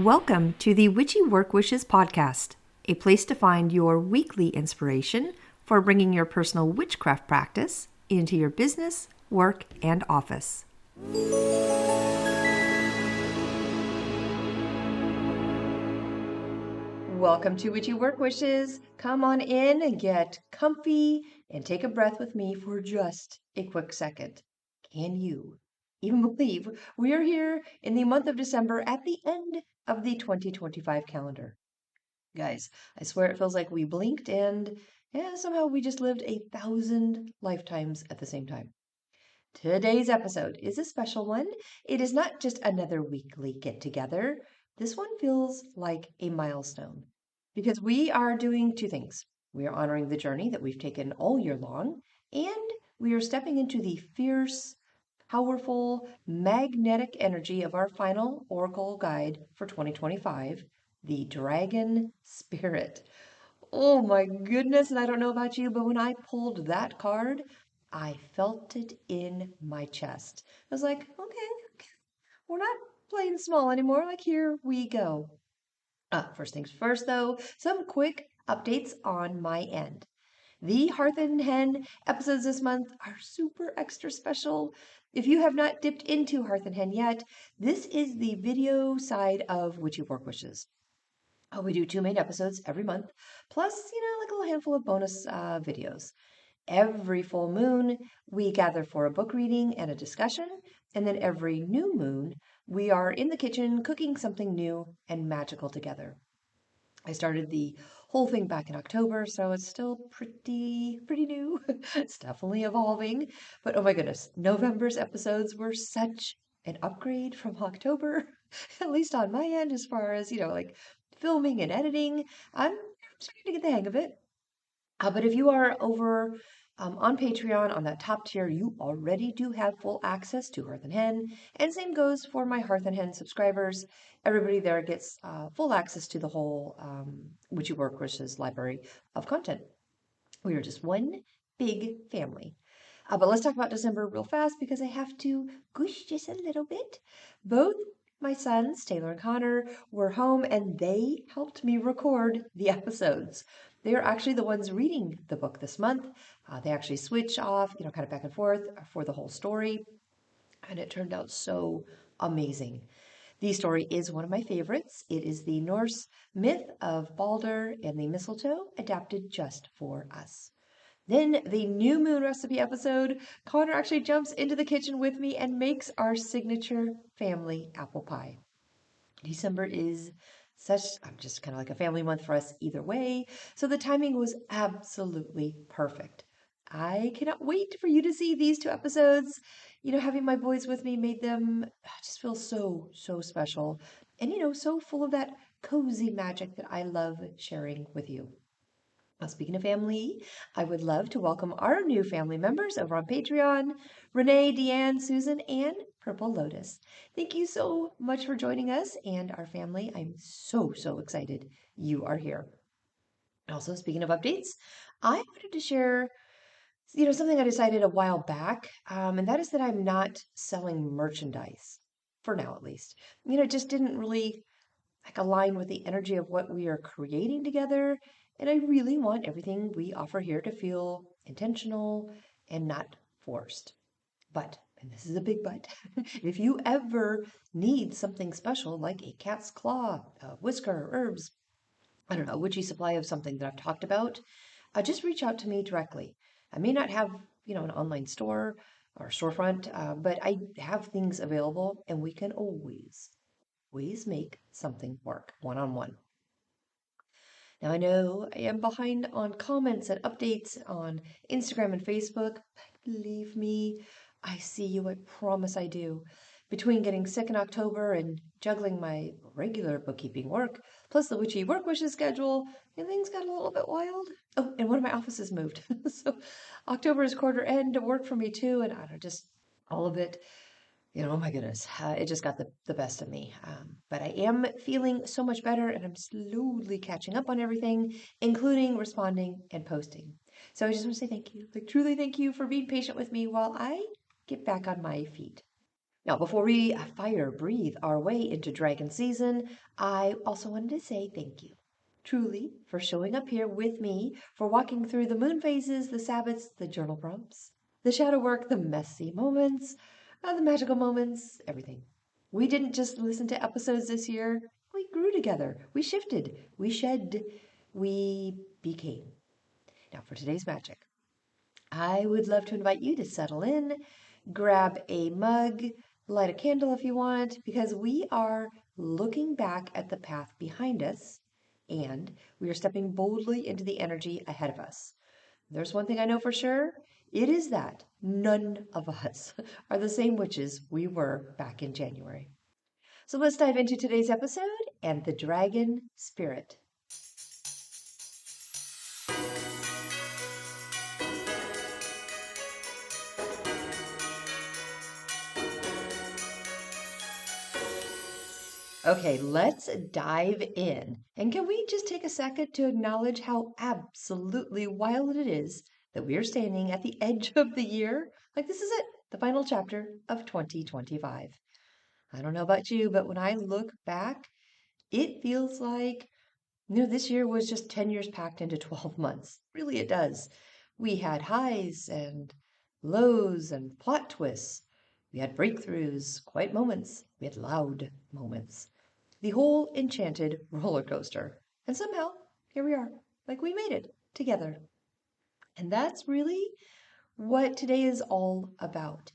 Welcome to the Witchy Work Wishes podcast, a place to find your weekly inspiration for bringing your personal witchcraft practice into your business, work, and office. Welcome to Witchy Work Wishes. Come on in and get comfy and take a breath with me for just a quick second. Can you even believe we are here in the month of December at the end of the 2025 calendar? Guys, I swear it feels like we blinked and somehow we just lived 1,000 lifetimes at the same time. Today's episode is a special one. It is not just another weekly get together. This one feels like a milestone because we are doing two things. We are honoring the journey that we've taken all year long, and we are stepping into the fierce, powerful, magnetic energy of our final Oracle guide for 2025, the Dragon Spirit. Oh my goodness, and I don't know about you, but when I pulled that card, I felt it in my chest. I was like, okay, we're not playing small anymore. Like, here we go. First things first, though, some quick updates on my end. The Hearth and Hen episodes this month are super extra special. If you have not dipped into Hearth and Hen yet, this is the video side of Witchy Work Wishes. We do 2 main episodes every month, plus, like a little handful of bonus videos. Every full moon, we gather for a book reading and a discussion. And then every new moon, we are in the kitchen cooking something new and magical together. I started the whole thing back in October, so it's still pretty new. It's definitely evolving. But oh my goodness, November's episodes were such an upgrade from October, at least on my end, as far as, like filming and editing. I'm starting to get the hang of it. But if you are over on Patreon on that top tier, you already do have full access to Hearth and Hen. And same goes for my Hearth and Hen subscribers. Everybody there gets full access to the whole Witchy Work Wishes library of content. We are just one big family. But let's talk about December real fast because I have to gush just a little bit. Both my sons, Taylor and Connor, were home and they helped me record the episodes. They are actually the ones reading the book this month. They actually switch off, kind of back and forth for the whole story. And it turned out so amazing. The story is one of my favorites. It is the Norse myth of Balder and the mistletoe adapted just for us. Then the new moon recipe episode, Connor actually jumps into the kitchen with me and makes our signature family apple pie. December is just kind of like a family month for us either way, so the timing was absolutely perfect. I cannot wait for you to see these two episodes. Having my boys with me made them just feel so special and, so full of that cozy magic that I love sharing with you. Now, speaking of family, I would love to welcome our new family members over on Patreon, Renee, Deanne, Susan, and Purple Lotus. Thank you so much for joining us and our family. I'm so excited you are here. Also, speaking of updates, I wanted to share, something I decided a while back, and that is that I'm not selling merchandise, for now at least. It just didn't really align with the energy of what we are creating together. And I really want everything we offer here to feel intentional and not forced. But, and this is a big but, if you ever need something special like a cat's claw, a whisker, herbs, I don't know, a witchy supply of something that I've talked about, just reach out to me directly. I may not have, an online store or storefront, but I have things available and we can always make something work one-on-one. Now, I know I am behind on comments and updates on Instagram and Facebook, but believe me, I see you. I promise I do. Between getting sick in October and juggling my regular bookkeeping work, plus the Witchy Work Wishes schedule, and things got a little bit wild. Oh, and one of my offices moved. So October is quarter end to work for me too, and I don't know, just all of it. Oh my goodness, it just got the best of me. But I am feeling so much better and I'm slowly catching up on everything, including responding and posting. So I just want to say thank you, truly thank you for being patient with me while I get back on my feet. Now, before we fire breathe our way into dragon season, I also wanted to say thank you, truly, for showing up here with me, for walking through the moon phases, the Sabbats, the journal prompts, the shadow work, the messy moments, the magical moments, everything. We didn't just listen to episodes this year, we grew together, we shifted, we shed, we became. Now, for today's magic, I would love to invite you to settle in, grab a mug, light a candle if you want, because we are looking back at the path behind us and we are stepping boldly into the energy ahead of us. There's one thing I know for sure. It is that none of us are the same witches we were back in January. So let's dive into today's episode and the dragon spirit. Okay, let's dive in. And can we just take a second to acknowledge how absolutely wild it is that we are standing at the edge of the year? Like, this is it, the final chapter of 2025. I don't know about you, but when I look back, it feels like, this year was just 10 years packed into 12 months. Really, it does. We had highs and lows and plot twists. We had breakthroughs, quiet moments. We had loud moments. The whole enchanted roller coaster. And somehow, here we are, like we made it together. And that's really what today is all about.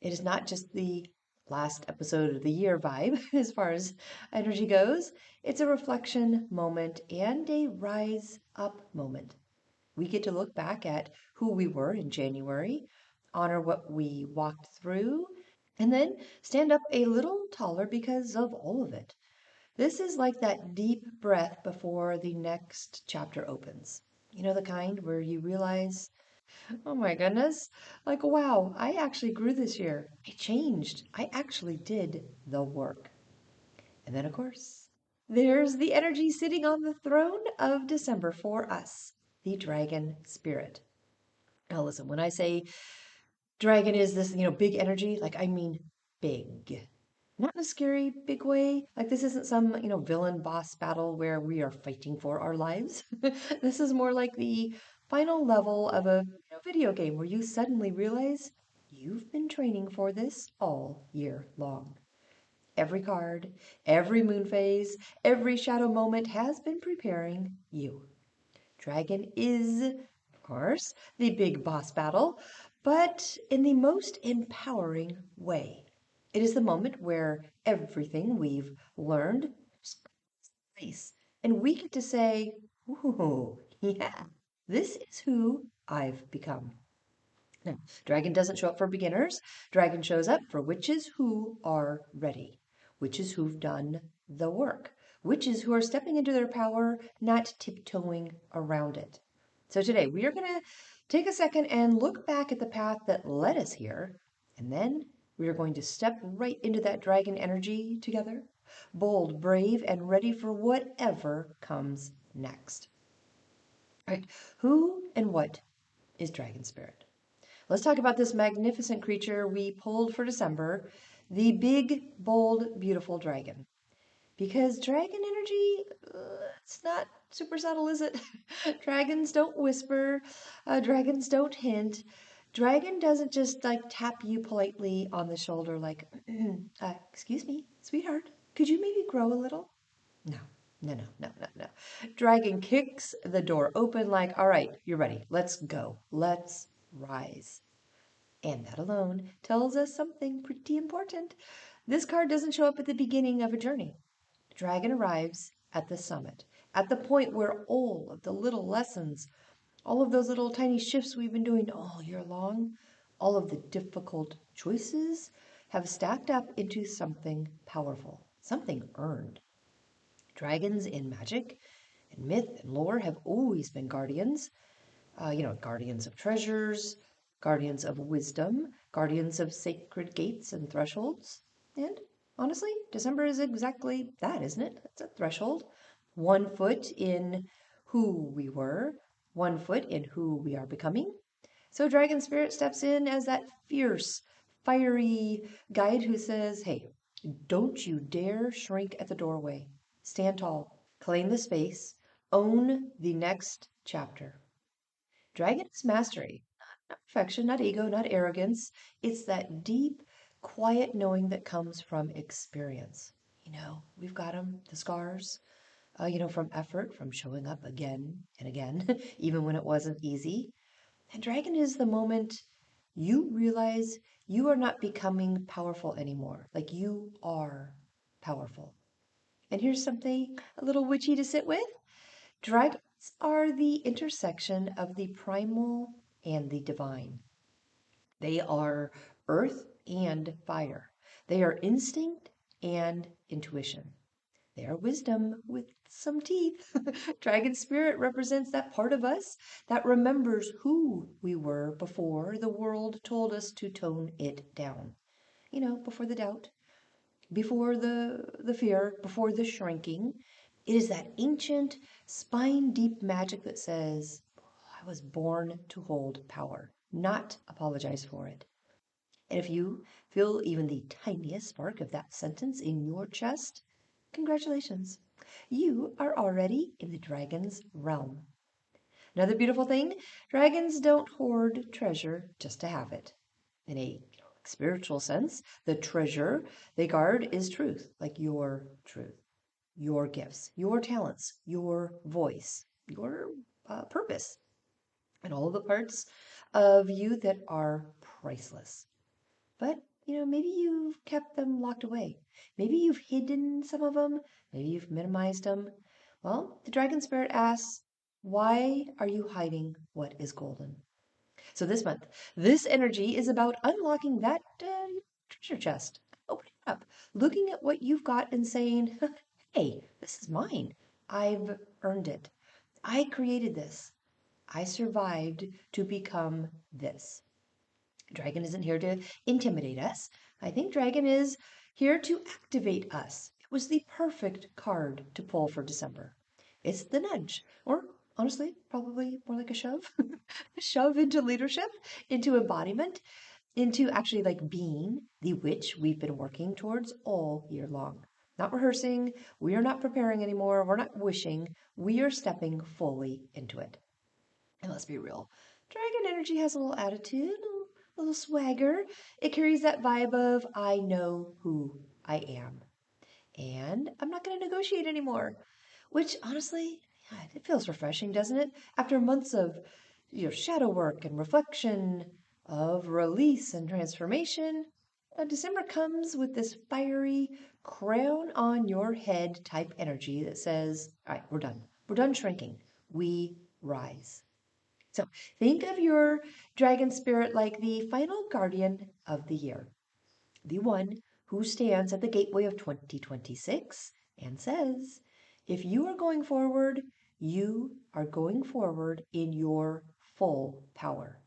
It is not just the last episode of the year vibe as far as energy goes. It's a reflection moment and a rise up moment. We get to look back at who we were in January, honor what we walked through, and then stand up a little taller because of all of it. This is like that deep breath before the next chapter opens. You know, the kind where you realize, oh my goodness, like, wow, I actually grew this year. I changed. I actually did the work. And then, of course, there's the energy sitting on the throne of December for us, the dragon spirit. Now, listen, when I say dragon is this, big energy, like, I mean big. Not in a scary big way. Like, this isn't some, villain boss battle where we are fighting for our lives. This is more like the final level of a video game where you suddenly realize you've been training for this all year long. Every card, every moon phase, every shadow moment has been preparing you. Dragon is, of course, the big boss battle, but in the most empowering way. It is the moment where everything we've learned is place, and we get to say, ooh, yeah, this is who I've become. Now, dragon doesn't show up for beginners. Dragon shows up for witches who are ready, witches who've done the work, witches who are stepping into their power, not tiptoeing around it. So today we are going to take a second and look back at the path that led us here, and then we are going to step right into that dragon energy together, bold, brave, and ready for whatever comes next. All right, who and what is dragon spirit? Let's talk about this magnificent creature we pulled for December, the big, bold, beautiful dragon. Because dragon energy, it's not super subtle, is it? Dragons don't whisper, dragons don't hint. Dragon doesn't just like tap you politely on the shoulder like, excuse me, sweetheart, could you maybe grow a little? No, no, no, no, no, no. Dragon kicks the door open like, all right, you're ready. Let's go. Let's rise. And that alone tells us something pretty important. This card doesn't show up at the beginning of a journey. Dragon arrives at the summit, at the point where all of the little lessons, all of those little tiny shifts we've been doing all year long, all of the difficult choices have stacked up into something powerful, something earned. Dragons in magic and myth and lore have always been guardians, guardians of treasures, guardians of wisdom, guardians of sacred gates and thresholds. And honestly, December is exactly that, isn't it? It's a threshold. 1 foot in who we were, 1 foot in who we are becoming. So Dragon Spirit steps in as that fierce, fiery guide who says, hey, don't you dare shrink at the doorway. Stand tall, claim the space, own the next chapter. Dragon is mastery, not perfection, not ego, not arrogance. It's that deep, quiet knowing that comes from experience. We've got them, the scars, from effort, from showing up again and again, even when it wasn't easy. And dragon is the moment you realize you are not becoming powerful anymore. Like you are powerful. And here's something a little witchy to sit with. Dragons are the intersection of the primal and the divine. They are earth and fire. They are instinct and intuition. They are wisdom with some teeth. Dragon spirit represents that part of us that remembers who we were before the world told us to tone it down. Before the doubt, before the fear, before the shrinking. It is that ancient, spine deep magic that says, I was born to hold power, not apologize for it. And if you feel even the tiniest spark of that sentence in your chest, congratulations. You are already in the dragon's realm. Another beautiful thing, dragons don't hoard treasure just to have it. In a spiritual sense, the treasure they guard is truth, like your truth, your gifts, your talents, your voice, your purpose, and all the parts of you that are priceless. But, maybe you've kept them locked away. Maybe you've hidden some of them. Maybe you've minimized them. Well, the dragon spirit asks, why are you hiding what is golden? So this month, this energy is about unlocking that treasure chest, opening it up, looking at what you've got and saying, hey, this is mine. I've earned it. I created this. I survived to become this. Dragon isn't here to intimidate us. I think Dragon is here to activate us. It was the perfect card to pull for December. It's the nudge, or honestly, probably more like a shove. A shove into leadership, into embodiment, into actually like being the witch we've been working towards all year long. Not rehearsing, we are not preparing anymore, we're not wishing, we are stepping fully into it. And let's be real, dragon energy has a little attitude, a little swagger. It carries that vibe of, I know who I am. And I'm not going to negotiate anymore. Which honestly, yeah, it feels refreshing, doesn't it? After months of shadow work and reflection, of release and transformation, December comes with this fiery crown on your head type energy that says, all right, we're done. We're done shrinking. We rise. So think of your dragon spirit like the final guardian of the year, the one who stands at the gateway of 2026 and says, if you are going forward, you are going forward in your full power.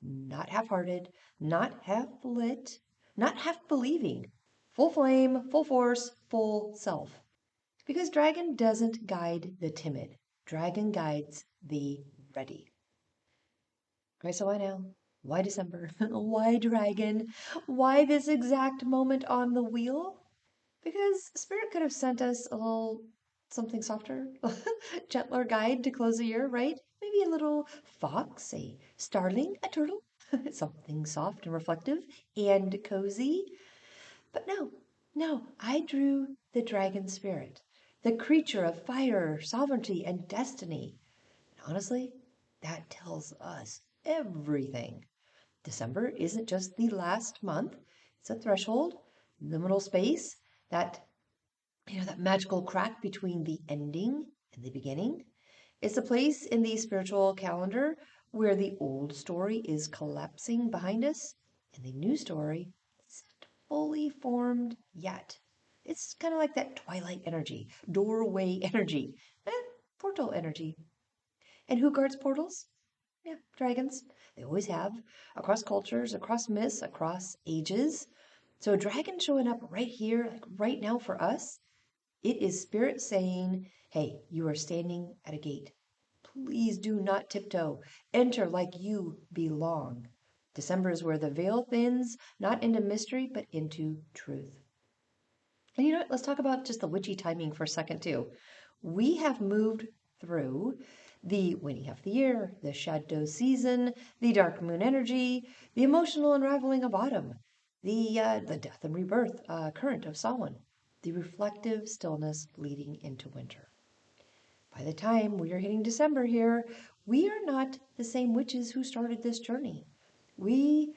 Not half hearted, not half lit, not half believing. Full flame, full force, full self. Because dragon doesn't guide the timid, dragon guides the ready. Okay, so why now? Why December? Why dragon? Why this exact moment on the wheel? Because Spirit could have sent us a little something softer, gentler guide to close the year, right? Maybe a little fox, a starling, a turtle, something soft and reflective and cozy. But no, I drew the dragon spirit, the creature of fire, sovereignty, and destiny. And honestly, that tells us everything. December isn't just the last month, it's a threshold, liminal space, that that magical crack between the ending and the beginning. It's a place in the spiritual calendar where the old story is collapsing behind us and the new story isn't fully formed yet. It's kind of like that twilight energy, doorway energy, portal energy. And who guards portals? Yeah, dragons. They always have, across cultures, across myths, across ages. So a dragon showing up right here, like right now for us, it is spirit saying, hey, you are standing at a gate. Please do not tiptoe. Enter like you belong. December is where the veil thins, not into mystery, but into truth. And you know what? Let's talk about just the witchy timing for a second, too. We have moved through the waning half of the year, the shadow season, the dark moon energy, the emotional unraveling of autumn, the death and rebirth current of Samhain, the reflective stillness leading into winter. By the time we are hitting December here, we are not the same witches who started this journey. We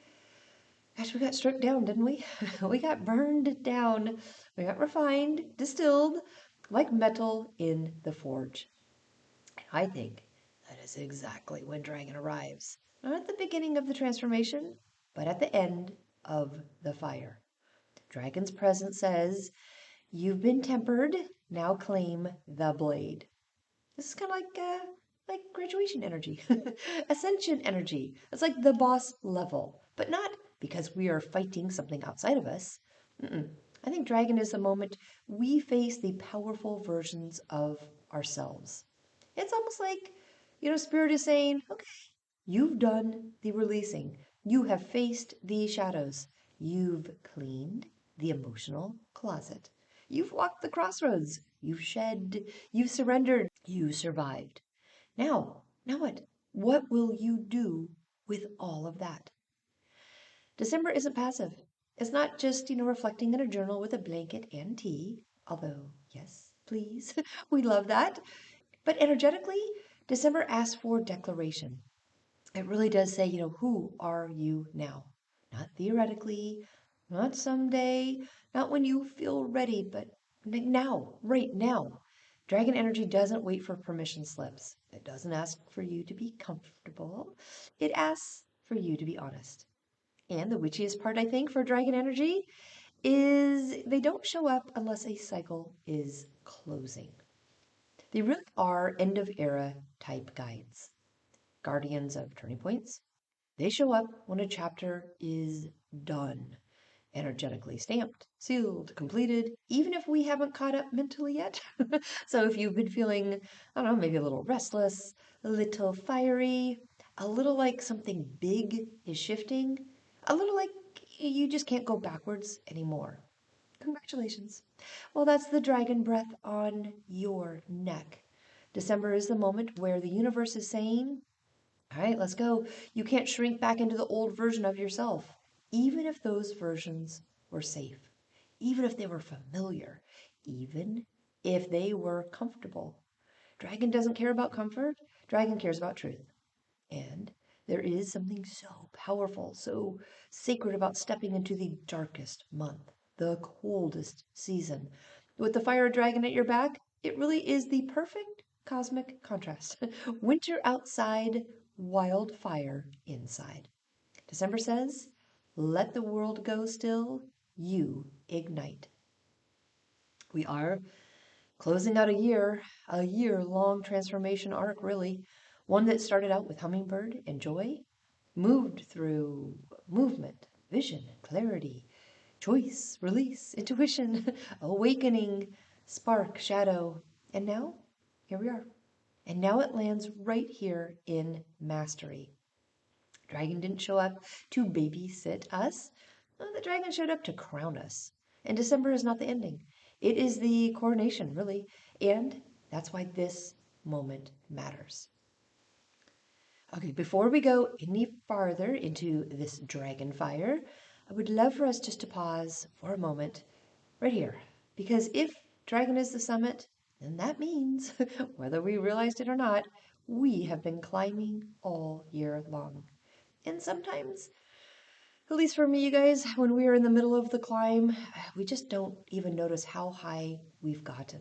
Gosh, we got stripped down, didn't we? We got burned down. We got refined, distilled, like metal in the forge. And I think that is exactly when Dragon arrives. Not at the beginning of the transformation, but at the end of the fire. Dragon's presence says, "You've been tempered, now claim the blade." This is kind of like graduation energy, ascension energy. It's like the boss level, but not because we are fighting something outside of us. Mm-mm. I think Dragon is the moment we face the powerful versions of ourselves. It's almost like, Spirit is saying, okay, you've done the releasing. You have faced the shadows. You've cleaned the emotional closet. You've walked the crossroads. You've shed. You've surrendered. You survived. Now what? What will you do with all of that? December isn't passive. It's not just, reflecting in a journal with a blanket and tea, although, yes, please, we love that. But energetically, December asks for declaration. It really does say, who are you now? Not theoretically, not someday, not when you feel ready, but now, right now. Dragon energy doesn't wait for permission slips. It doesn't ask for you to be comfortable. It asks for you to be honest. And the witchiest part, I think, for dragon energy is they don't show up unless a cycle is closing. They really are end of era type guides, guardians of turning points. They show up when a chapter is done, energetically stamped, sealed, completed, even if we haven't caught up mentally yet. So if you've been feeling, I don't know, maybe a little restless, a little fiery, a little like something big is shifting, a little like you just can't go backwards anymore. Congratulations. Well, that's the dragon breath on your neck. December is the moment where the universe is saying, all right, let's go. You can't shrink back into the old version of yourself, even if those versions were safe, even if they were familiar, even if they were comfortable. Dragon doesn't care about comfort, Dragon cares about truth. And there is something so powerful, so sacred about stepping into the darkest month, the coldest season. With the fire dragon at your back, it really is the perfect cosmic contrast. Winter outside, wildfire inside. December says, let the world go still, you ignite. We are closing out a year-long transformation arc, really. One that started out with hummingbird and joy, moved through movement, vision, clarity, choice, release, intuition, awakening, spark, shadow, and now, here we are. And now it lands right here in mastery. Dragon didn't show up to babysit us. No, the dragon showed up to crown us. And December is not the ending. It is the coronation, really. And that's why this moment matters. Okay, before we go any farther into this dragon fire, I would love for us just to pause for a moment right here. Because if dragon is the summit, then that means, whether we realized it or not, we have been climbing all year long. And sometimes, at least for me, you guys, when we are in the middle of the climb, we just don't even notice how high we've gotten.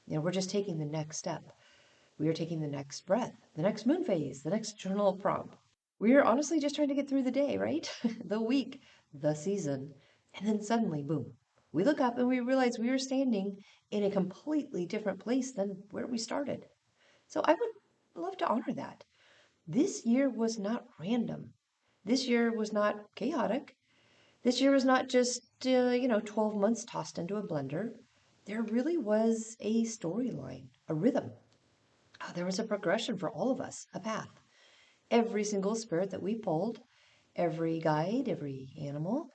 We're just taking the next step. We are taking the next breath, the next moon phase, the next journal prompt. We are honestly just trying to get through the day, right? The week, the season. And then suddenly, boom, we look up and we realize we are standing in a completely different place than where we started. So I would love to honor that. This year was not random. This year was not chaotic. This year was not just, 12 months tossed into a blender. There really was a storyline, a rhythm. There was a progression for all of us, a path. Every single spirit that we pulled, Every guide, every animal,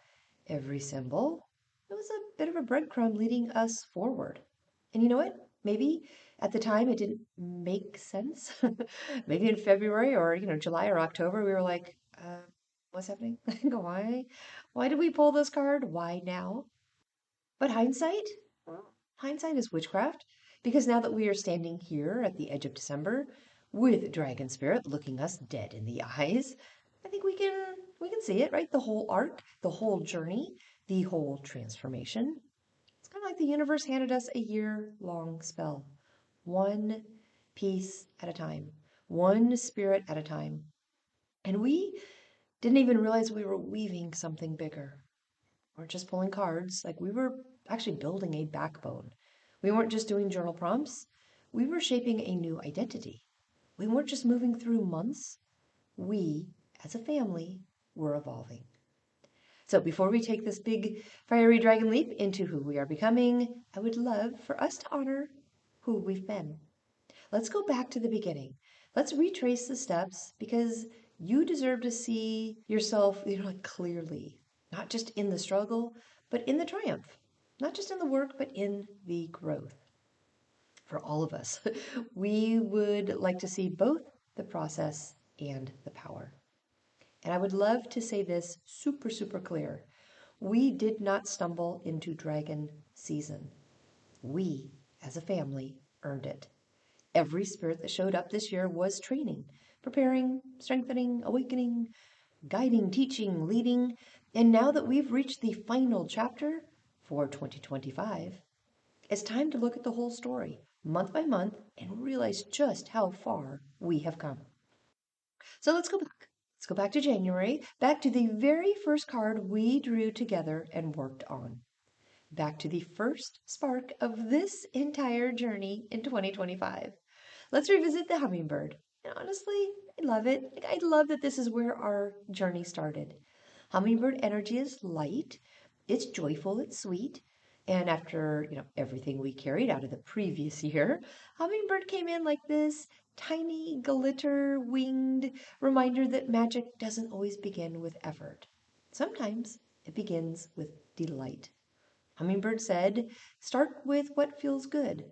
every symbol, it was a bit of a breadcrumb leading us forward. And you know what? Maybe at the time it didn't make sense. Maybe in February or, July or October, we were like, what's happening? Why did we pull this card? Why now? But hindsight, well, hindsight is witchcraft, because now that we are standing here at the edge of December with Dragon Spirit looking us dead in the eyes, I think we can see it, right? The whole arc, the whole journey, the whole transformation. It's kind of like the universe handed us a year-long spell, one piece at a time, one spirit at a time. And we didn't even realize we were weaving something bigger. We weren't just pulling cards, like we were actually building a backbone. We weren't just doing journal prompts, we were shaping a new identity. We weren't just moving through months, we, as a family, were evolving. So before we take this big fiery dragon leap into who we are becoming, I would love for us to honor who we've been. Let's go back to the beginning. Let's retrace the steps because you deserve to see yourself, like clearly, not just in the struggle, but in the triumph. Not just in the work, but in the growth. For all of us, we would like to see both the process and the power. And I would love to say this super, super clear. We did not stumble into dragon season. We, as a family, earned it. Every spirit that showed up this year was training, preparing, strengthening, awakening, guiding, teaching, leading. And now that we've reached the final chapter for 2025, it's time to look at the whole story, month by month, and realize just how far we have come. So let's go back. Let's go back to January, back to the very first card we drew together and worked on. Back to the first spark of this entire journey in 2025. Let's revisit the hummingbird. And honestly, I love it. I love that this is where our journey started. Hummingbird energy is light, it's joyful, it's sweet. And after, everything we carried out of the previous year, Hummingbird came in like this tiny glitter winged reminder that magic doesn't always begin with effort. Sometimes it begins with delight. Hummingbird said, start with what feels good.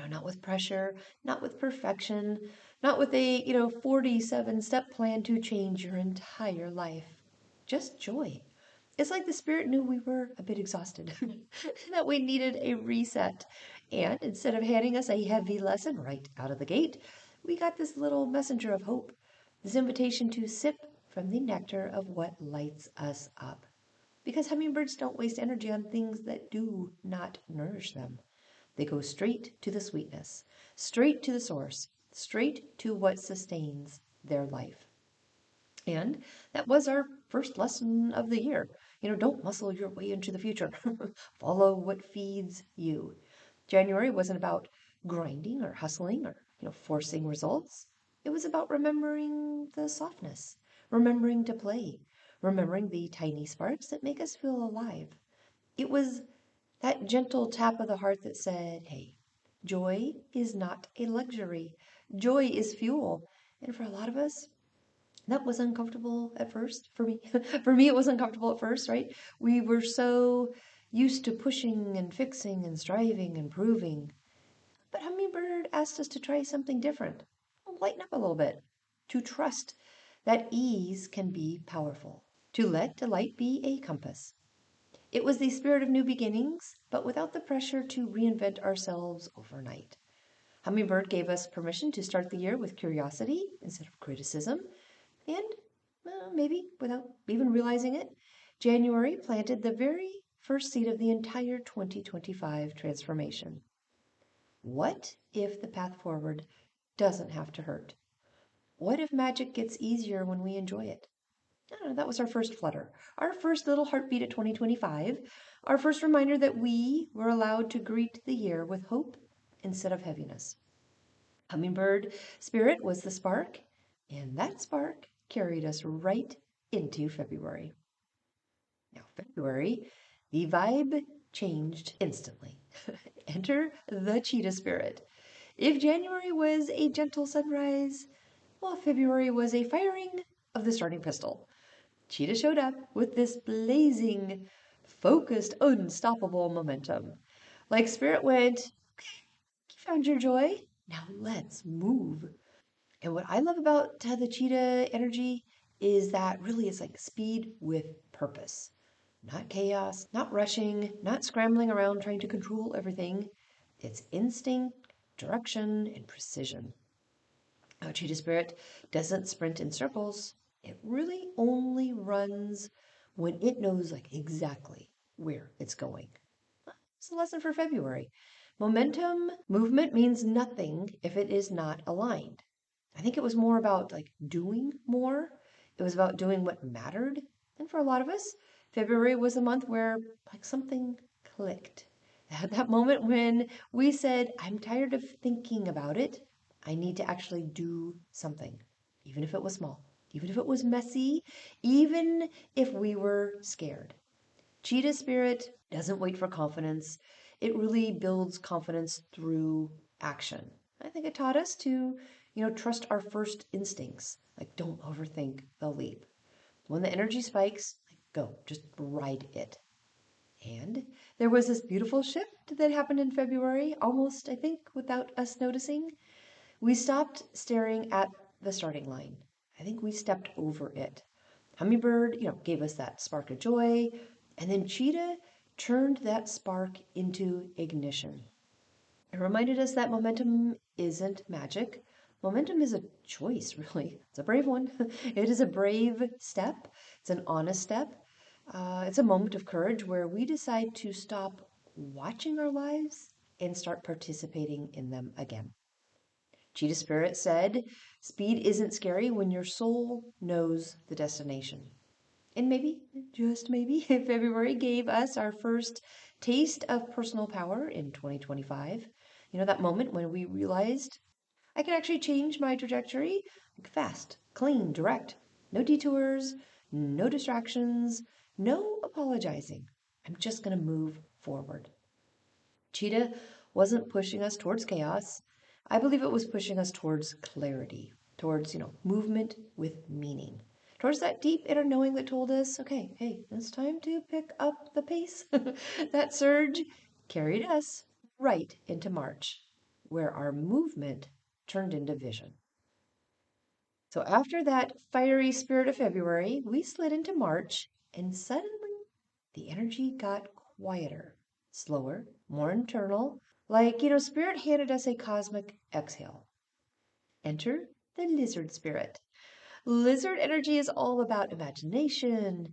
Not with pressure, not with perfection, not with a, 47-step plan to change your entire life. Just joy. It's like the spirit knew we were a bit exhausted, that we needed a reset. And instead of handing us a heavy lesson right out of the gate, we got this little messenger of hope, this invitation to sip from the nectar of what lights us up. Because hummingbirds don't waste energy on things that do not nourish them. They go straight to the sweetness, straight to the source, straight to what sustains their life. And that was our first lesson of the year. Don't muscle your way into the future. Follow what feeds you. January wasn't about grinding or hustling or, forcing results. It was about remembering the softness, remembering to play, remembering the tiny sparks that make us feel alive. It was that gentle tap of the heart that said, hey, joy is not a luxury. Joy is fuel. And for a lot of us, that was uncomfortable at first. For me, for me, it was uncomfortable at first, right? We were so used to pushing and fixing and striving and proving. But Hummingbird asked us to try something different, lighten up a little bit, to trust that ease can be powerful, to let delight be a compass. It was the spirit of new beginnings, but without the pressure to reinvent ourselves overnight. Hummingbird gave us permission to start the year with curiosity instead of criticism, and maybe without even realizing it, January planted the very first seed of the entire 2025 transformation. What if the path forward doesn't have to hurt? What if magic gets easier when we enjoy it? I don't know, that was our first flutter, our first little heartbeat at 2025, our first reminder that we were allowed to greet the year with hope instead of heaviness. Hummingbird spirit was the spark, and that spark carried us right into February. Now, February, the vibe changed instantly. Enter the cheetah spirit. If January was a gentle sunrise, well, February was a firing of the starting pistol. Cheetah showed up with this blazing, focused, unstoppable momentum. Like Spirit went, you found your joy. Now let's move. And what I love about the cheetah energy is that really it's like speed with purpose. Not chaos, not rushing, not scrambling around trying to control everything. It's instinct, direction, and precision. Our cheetah spirit doesn't sprint in circles. It really only runs when it knows like exactly where it's going. It's a lesson for February. Momentum movement means nothing if it is not aligned. I think it was more about like doing more. It was about doing what mattered. And for a lot of us, February was a month where like something clicked. At that moment when we said, I'm tired of thinking about it. I need to actually do something, even if it was small, even if it was messy, even if we were scared. Cheetah spirit doesn't wait for confidence. It really builds confidence through action. I think it taught us to, trust our first instincts. Like, don't overthink the leap. When the energy spikes, like, go, just ride it. And there was this beautiful shift that happened in February, almost, I think, without us noticing. We stopped staring at the starting line. I think we stepped over it. Hummingbird, gave us that spark of joy, and then Cheetah turned that spark into ignition. It reminded us that momentum isn't magic. Momentum is a choice, really. It's a brave one. It is a brave step. It's an honest step. It's a moment of courage where we decide to stop watching our lives and start participating in them again. Cheetah Spirit said, speed isn't scary when your soul knows the destination. And maybe, just maybe, February gave us our first taste of personal power in 2025. That moment when we realized I can actually change my trajectory like fast, clean, direct. No detours, no distractions, no apologizing. I'm just going to move forward. Cheetah wasn't pushing us towards chaos. I believe it was pushing us towards clarity, towards, movement with meaning, towards that deep inner knowing that told us, okay, hey, it's time to pick up the pace. That surge carried us right into March, where our movement turned into vision. So after that fiery spirit of February, we slid into March, and suddenly the energy got quieter, slower, more internal, like, Spirit handed us a cosmic exhale. Enter the lizard spirit. Lizard energy is all about imagination,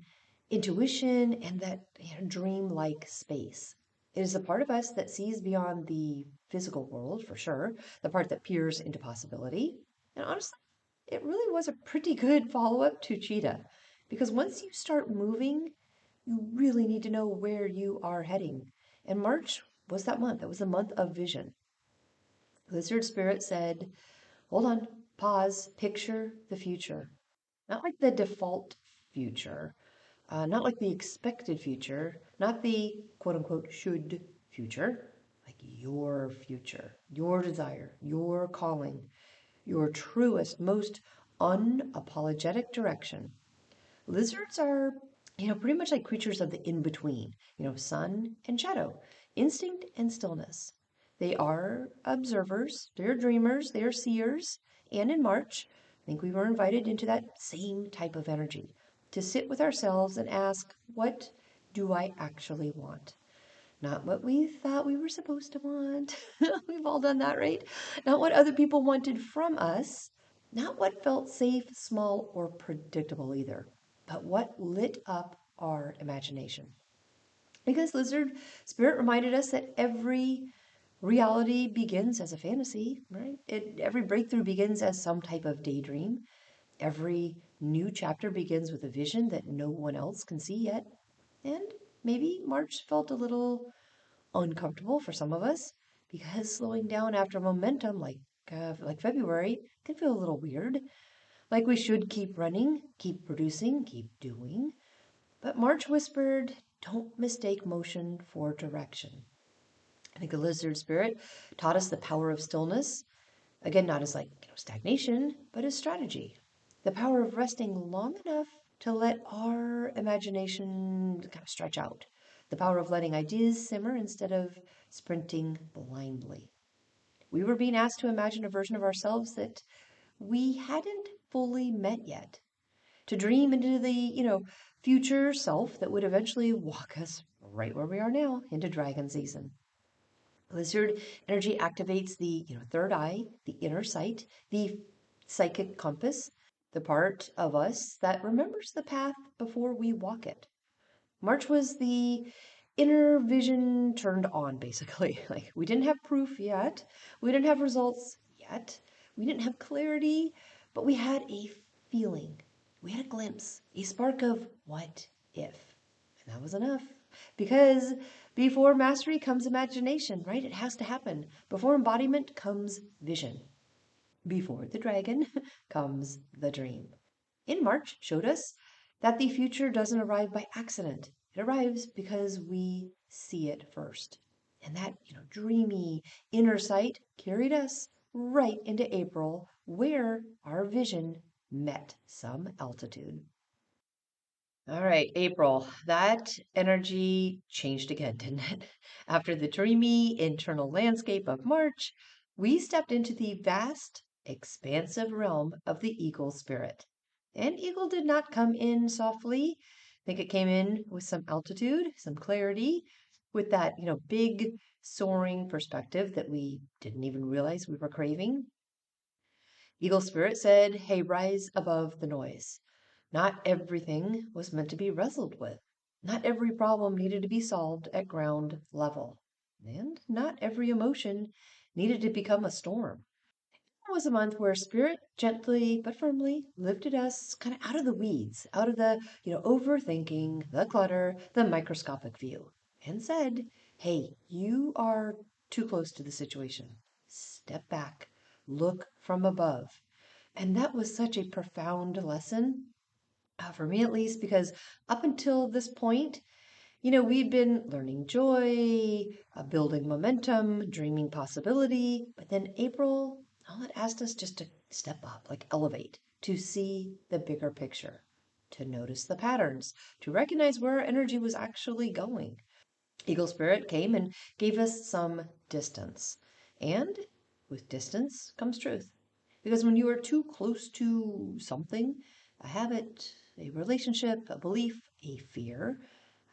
intuition, and that dream-like space. It is the part of us that sees beyond the physical world, for sure, the part that peers into possibility. And honestly, it really was a pretty good follow-up to Cheetah, because once you start moving, you really need to know where you are heading. And March was that month. It was a month of vision. Lizard Spirit said, hold on, pause, picture the future. Not like the default future, not like the expected future, not the quote unquote should future, like your future, your desire, your calling, your truest, most unapologetic direction. Lizards are, pretty much like creatures of the in between, sun and shadow, instinct and stillness. They are observers, they're dreamers, they're seers, and in March, I think we were invited into that same type of energy to sit with ourselves and ask, what do I actually want? Not what we thought we were supposed to want. We've all done that, right? Not what other people wanted from us. Not what felt safe, small, or predictable either, but what lit up our imagination. Because Lizard Spirit reminded us that every reality begins as a fantasy, right? Every breakthrough begins as some type of daydream. Every new chapter begins with a vision that no one else can see yet. And maybe March felt a little uncomfortable for some of us because slowing down after momentum like February can feel a little weird. Like we should keep running, keep producing, keep doing. But March whispered, don't mistake motion for direction. I think the lizard spirit taught us the power of stillness. Again, not as like stagnation, but as strategy. The power of resting long enough to let our imagination kind of stretch out, the power of letting ideas simmer instead of sprinting blindly. We were being asked to imagine a version of ourselves that we hadn't fully met yet, to dream into the, future self that would eventually walk us right where we are now into dragon season. Lizard energy activates the, third eye, the inner sight, the psychic compass, the part of us that remembers the path before we walk it. March was the inner vision turned on, basically. Like, we didn't have proof yet, we didn't have results yet, we didn't have clarity, but we had a feeling. We had a glimpse, a spark of what if. And that was enough. Because before mastery comes imagination, right? It has to happen. Before embodiment comes vision. Before the dragon comes the dream. In March showed us that the future doesn't arrive by accident. It arrives because we see it first. And that, dreamy inner sight carried us right into April, where our vision met some altitude. All right, April, that energy changed again, didn't it? After the dreamy internal landscape of March, we stepped into the vast, expansive realm of the eagle spirit. And eagle did not come in softly. I think it came in with some altitude, some clarity, with that, big soaring perspective that we didn't even realize we were craving. Eagle Spirit said, "Hey, rise above the noise." Not everything was meant to be wrestled with. Not every problem needed to be solved at ground level. And not every emotion needed to become a storm. It was a month where Spirit gently but firmly lifted us kind of out of the weeds, out of the, overthinking, the clutter, the microscopic view, and said, "Hey, you are too close to the situation. Step back, look from above." And that was such a profound lesson, for me at least, because up until this point, we'd been learning joy, building momentum, dreaming possibility, but then April, all it asked us just to step up, like elevate, to see the bigger picture, to notice the patterns, to recognize where our energy was actually going. Eagle Spirit came and gave us some distance. And with distance comes truth. Because when you are too close to something, a habit, a relationship, a belief, a fear,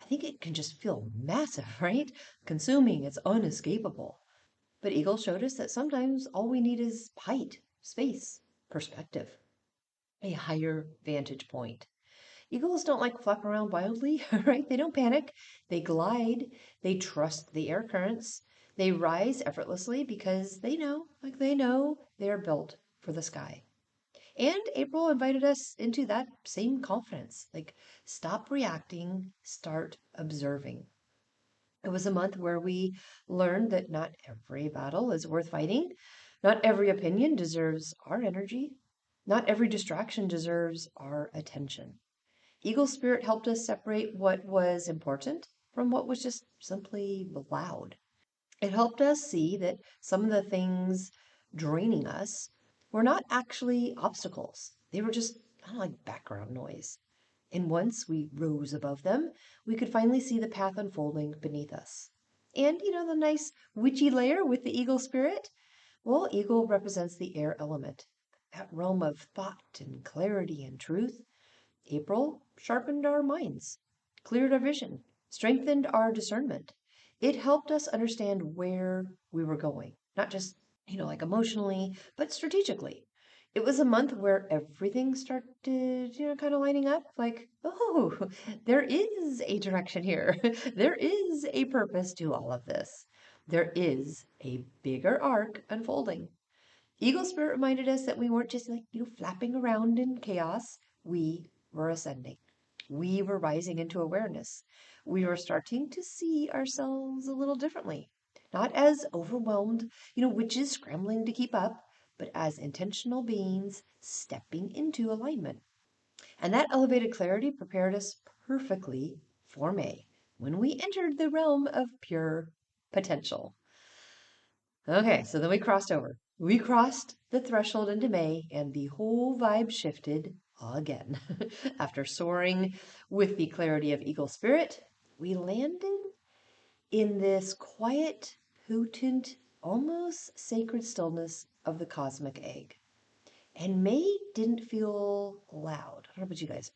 I think it can just feel massive, right? Consuming, it's unescapable. But Eagle showed us that sometimes all we need is height, space, perspective, a higher vantage point. Eagles don't like flap around wildly, right? They don't panic. They glide. They trust the air currents. They rise effortlessly because they know they're built for the sky. And April invited us into that same confidence. Like, stop reacting, start observing. It was a month where we learned that not every battle is worth fighting. Not every opinion deserves our energy. Not every distraction deserves our attention. Eagle Spirit helped us separate what was important from what was just simply loud. It helped us see that some of the things draining us were not actually obstacles. They were just kind of like background noise. And once we rose above them, we could finally see the path unfolding beneath us. And the nice witchy layer with the eagle spirit? Well, eagle represents the air element, that realm of thought and clarity and truth. April sharpened our minds, cleared our vision, strengthened our discernment. It helped us understand where we were going, not just, like emotionally, but strategically. It was a month where everything started, kind of lining up like, oh, there is a direction here. There is a purpose to all of this. There is a bigger arc unfolding. Eagle Spirit reminded us that we weren't just like, flapping around in chaos. We were ascending. We were rising into awareness. We were starting to see ourselves a little differently. Not as overwhelmed, witches scrambling to keep up, but as intentional beings stepping into alignment. And that elevated clarity prepared us perfectly for May, when we entered the realm of pure potential. Okay, so then we crossed over. We crossed the threshold into May, and the whole vibe shifted. again. After soaring with the clarity of eagle spirit, we landed in this quiet, potent, almost sacred stillness of the cosmic egg. And May didn't feel loud. I don't know about you guys.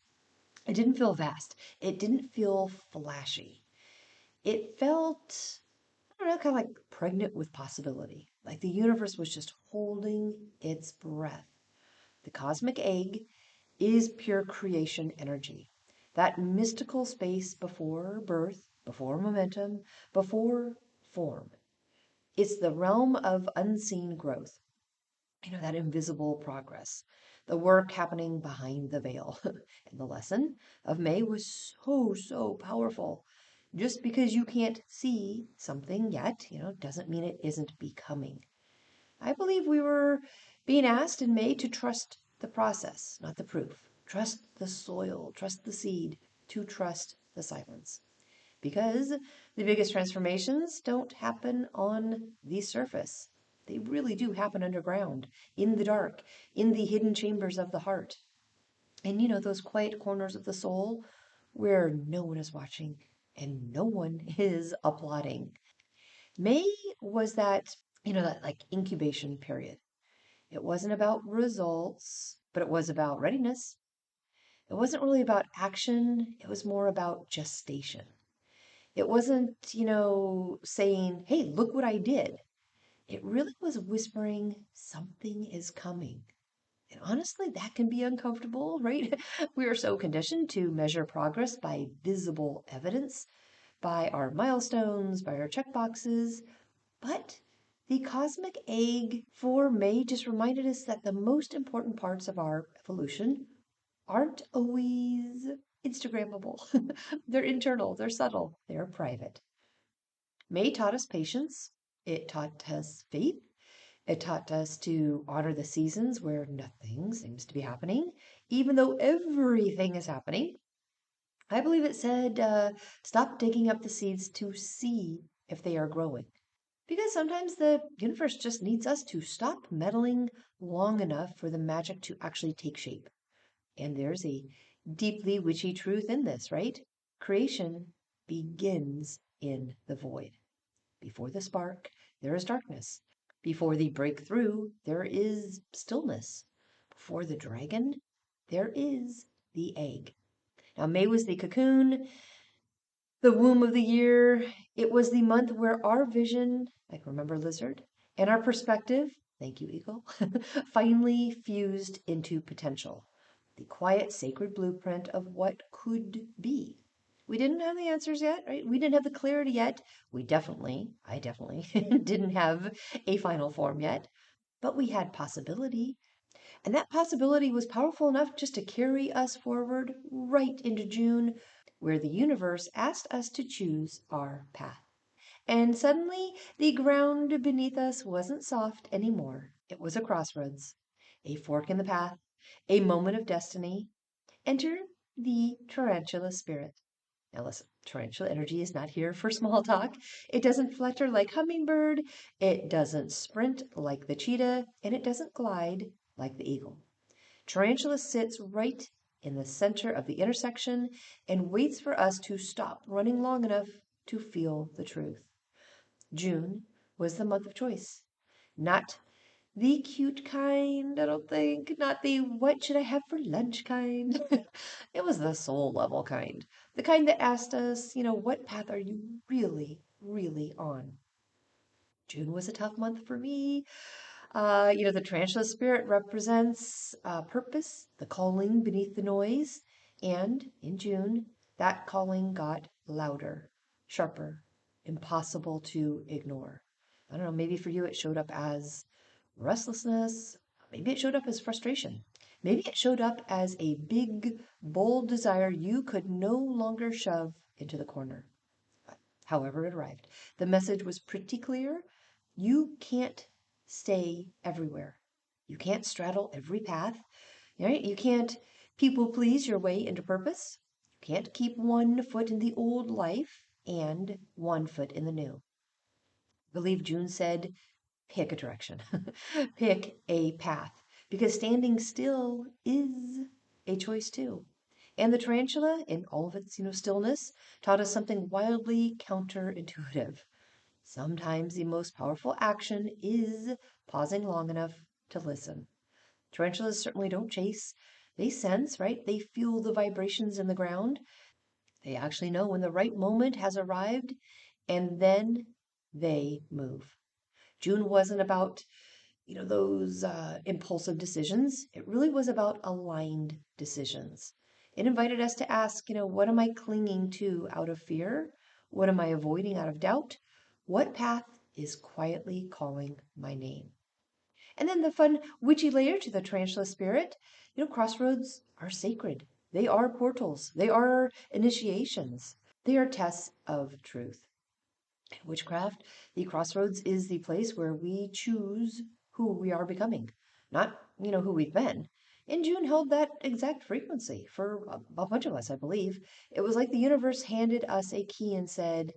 It didn't feel vast. It didn't feel flashy. It felt, I don't know, kind of like pregnant with possibility. Like the universe was just holding its breath. The cosmic egg is pure creation energy. That mystical space before birth, before momentum, before form. It's the realm of unseen growth, that invisible progress, the work happening behind the veil. And the lesson of May was so powerful. Just because you can't see something yet, doesn't mean it isn't becoming. I believe we were being asked in May to trust the process, not the proof. Trust the soil, trust the seed, to trust the silence. Because the biggest transformations don't happen on the surface. They really do happen underground, in the dark, in the hidden chambers of the heart. And those quiet corners of the soul where no one is watching and no one is applauding. May was that like incubation period. It wasn't about results, but it was about readiness. It wasn't really about action, it was more about gestation. It wasn't saying, hey, look what I did. It really was whispering, something is coming. And honestly, that can be uncomfortable, right? We are so conditioned to measure progress by visible evidence, by our milestones, by our checkboxes. But the cosmic egg for May just reminded us that the most important parts of our evolution aren't always Instagrammable. They're internal, they're subtle, they're private. May taught us patience. It taught us faith. It taught us to honor the seasons where nothing seems to be happening, even though everything is happening. I believe it said, stop digging up the seeds to see if they are growing. Because sometimes the universe just needs us to stop meddling long enough for the magic to actually take shape. And there's a deeply witchy truth in this, right? Creation begins in the void. Before the spark, there is darkness. Before the breakthrough, there is stillness. Before the dragon, there is the egg. Now, May was the cocoon, the womb of the year. It was the month where our vision, like remember lizard, and our perspective, thank you eagle, finally fused into potential. The quiet, sacred blueprint of what could be. We didn't have the answers yet, right? We didn't have the clarity yet. I definitely didn't have a final form yet, but we had possibility. And that possibility was powerful enough just to carry us forward right into June, where the universe asked us to choose our path. And suddenly, the ground beneath us wasn't soft anymore. It was a crossroads, a fork in the path, a moment of destiny. Enter the tarantula spirit. Now listen, tarantula energy is not here for small talk. It doesn't flutter like hummingbird, it doesn't sprint like the cheetah, and it doesn't glide like the eagle. Tarantula sits right in the center of the intersection and waits for us to stop running long enough to feel the truth. June was the month of choice. Not the cute kind, I don't think. Not the what should I have for lunch kind. It was the soul level kind. The kind that asked us what path are you really on? June was a tough month for me. The tarantula spirit represents purpose, the calling beneath the noise. And in June, that calling got louder, sharper, impossible to ignore. I don't know, maybe for you it showed up as restlessness. Maybe it showed up as frustration. Maybe it showed up as a big, bold desire you could no longer shove into the corner. However, it arrived. The message was pretty clear. You can't stay everywhere. You can't straddle every path. Right? You can't people please your way into purpose. You can't keep one foot in the old life and one foot in the new. I believe June said, pick a direction, pick a path, because standing still is a choice too. And the tarantula, in all of its, stillness, taught us something wildly counterintuitive. Sometimes the most powerful action is pausing long enough to listen. Tarantulas certainly don't chase. They sense, right? They feel the vibrations in the ground. They actually know when the right moment has arrived, and then they move. June wasn't about, those impulsive decisions. It really was about aligned decisions. It invited us to ask, what am I clinging to out of fear? What am I avoiding out of doubt? What path is quietly calling my name? And then the fun witchy layer to the tarantula spirit, crossroads are sacred. They are portals. They are initiations. They are tests of truth. In witchcraft, the crossroads is the place where we choose who we are becoming, not, who we've been. And June held that exact frequency for a bunch of us, I believe. It was like the universe handed us a key and said,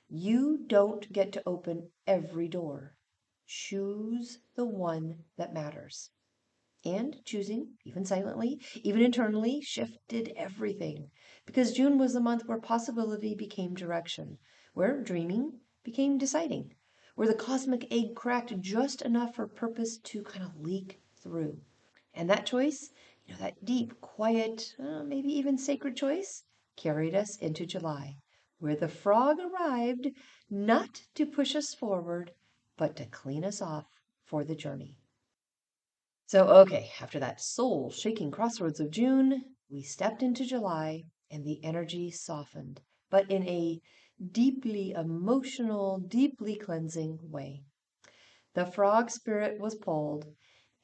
you don't get to open every door. Choose the one that matters. And choosing, even silently, even internally, shifted everything. Because June was the month where possibility became direction, where dreaming became deciding, where the cosmic egg cracked just enough for purpose to kind of leak through. And that choice, that deep, quiet, maybe even sacred choice, carried us into July, where the frog arrived not to push us forward, but to clean us off for the journey. So, okay, after that soul shaking crossroads of June, we stepped into July and the energy softened, but in a deeply emotional, deeply cleansing way. The frog spirit was pulled,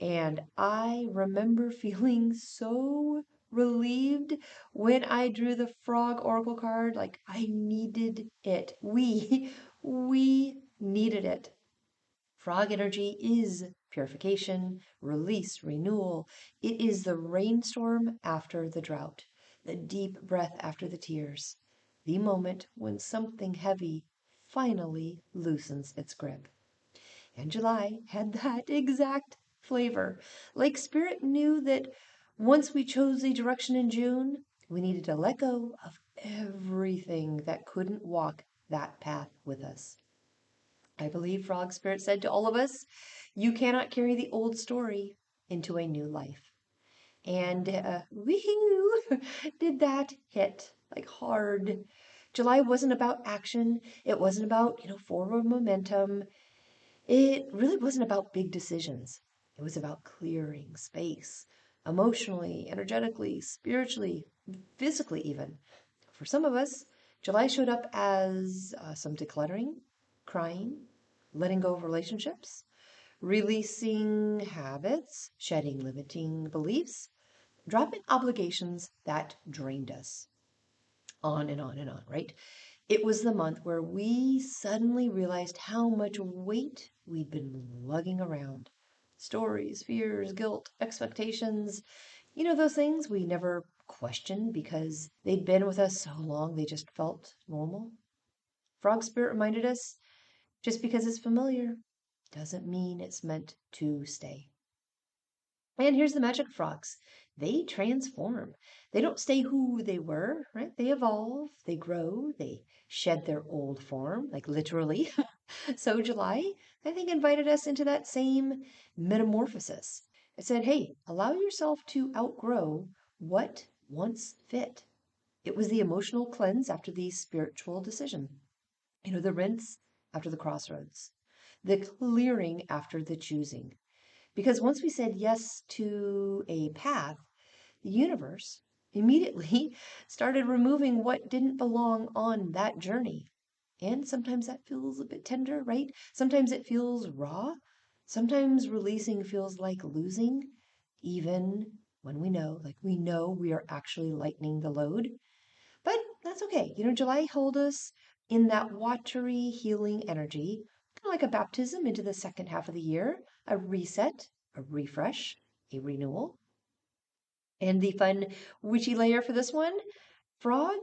and I remember feeling so relieved when I drew the frog oracle card. Like I needed it. We needed it. Frog energy is purification, release, renewal. It is the rainstorm after the drought, the deep breath after the tears, the moment when something heavy finally loosens its grip. And July had that exact flavor. Like Spirit knew that once we chose a direction in June, we needed to let go of everything that couldn't walk that path with us. I believe Frog Spirit said to all of us, you cannot carry the old story into a new life. And woohoo, did that hit like hard. July wasn't about action. It wasn't about, forward momentum. It really wasn't about big decisions. It was about clearing space, emotionally, energetically, spiritually, physically, even. For some of us, July showed up as some decluttering, crying, letting go of relationships, releasing habits, shedding limiting beliefs, dropping obligations that drained us. On and on and on, right? It was the month where we suddenly realized how much weight we'd been lugging around. Stories, fears, guilt, expectations, those things we never questioned because they'd been with us so long they just felt normal. Frog Spirit reminded us just because it's familiar doesn't mean it's meant to stay. And here's the magic of frogs. They transform. They don't stay who they were, right? They evolve, they grow, they shed their old form, like literally. So July, I think, invited us into that same metamorphosis. It said, hey, allow yourself to outgrow what once fit. It was the emotional cleanse after the spiritual decision. The rinse after the crossroads, the clearing after the choosing. Because once we said yes to a path, the universe immediately started removing what didn't belong on that journey. And sometimes that feels a bit tender, right? Sometimes it feels raw. Sometimes releasing feels like losing, even when we know we are actually lightening the load. But that's okay. July held us in that watery, healing energy, kind of like a baptism into the second half of the year, a reset, a refresh, a renewal. And the fun witchy layer for this one, frog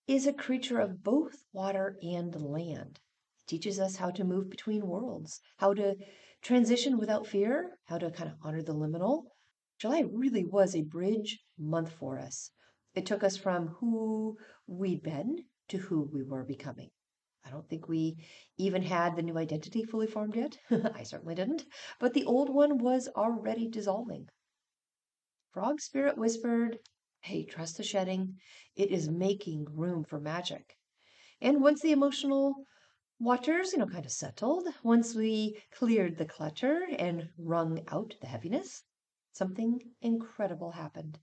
is a creature of both water and land. It teaches us how to move between worlds, how to transition without fear, how to kind of honor the liminal. July really was a bridge month for us. It took us from who we'd been to who we were becoming. I don't think we even had the new identity fully formed yet. I certainly didn't. But the old one was already dissolving. Frog Spirit whispered, "Hey, trust the shedding. It is making room for magic." And once the emotional waters, kind of settled, once we cleared the clutter and wrung out the heaviness, something incredible happened.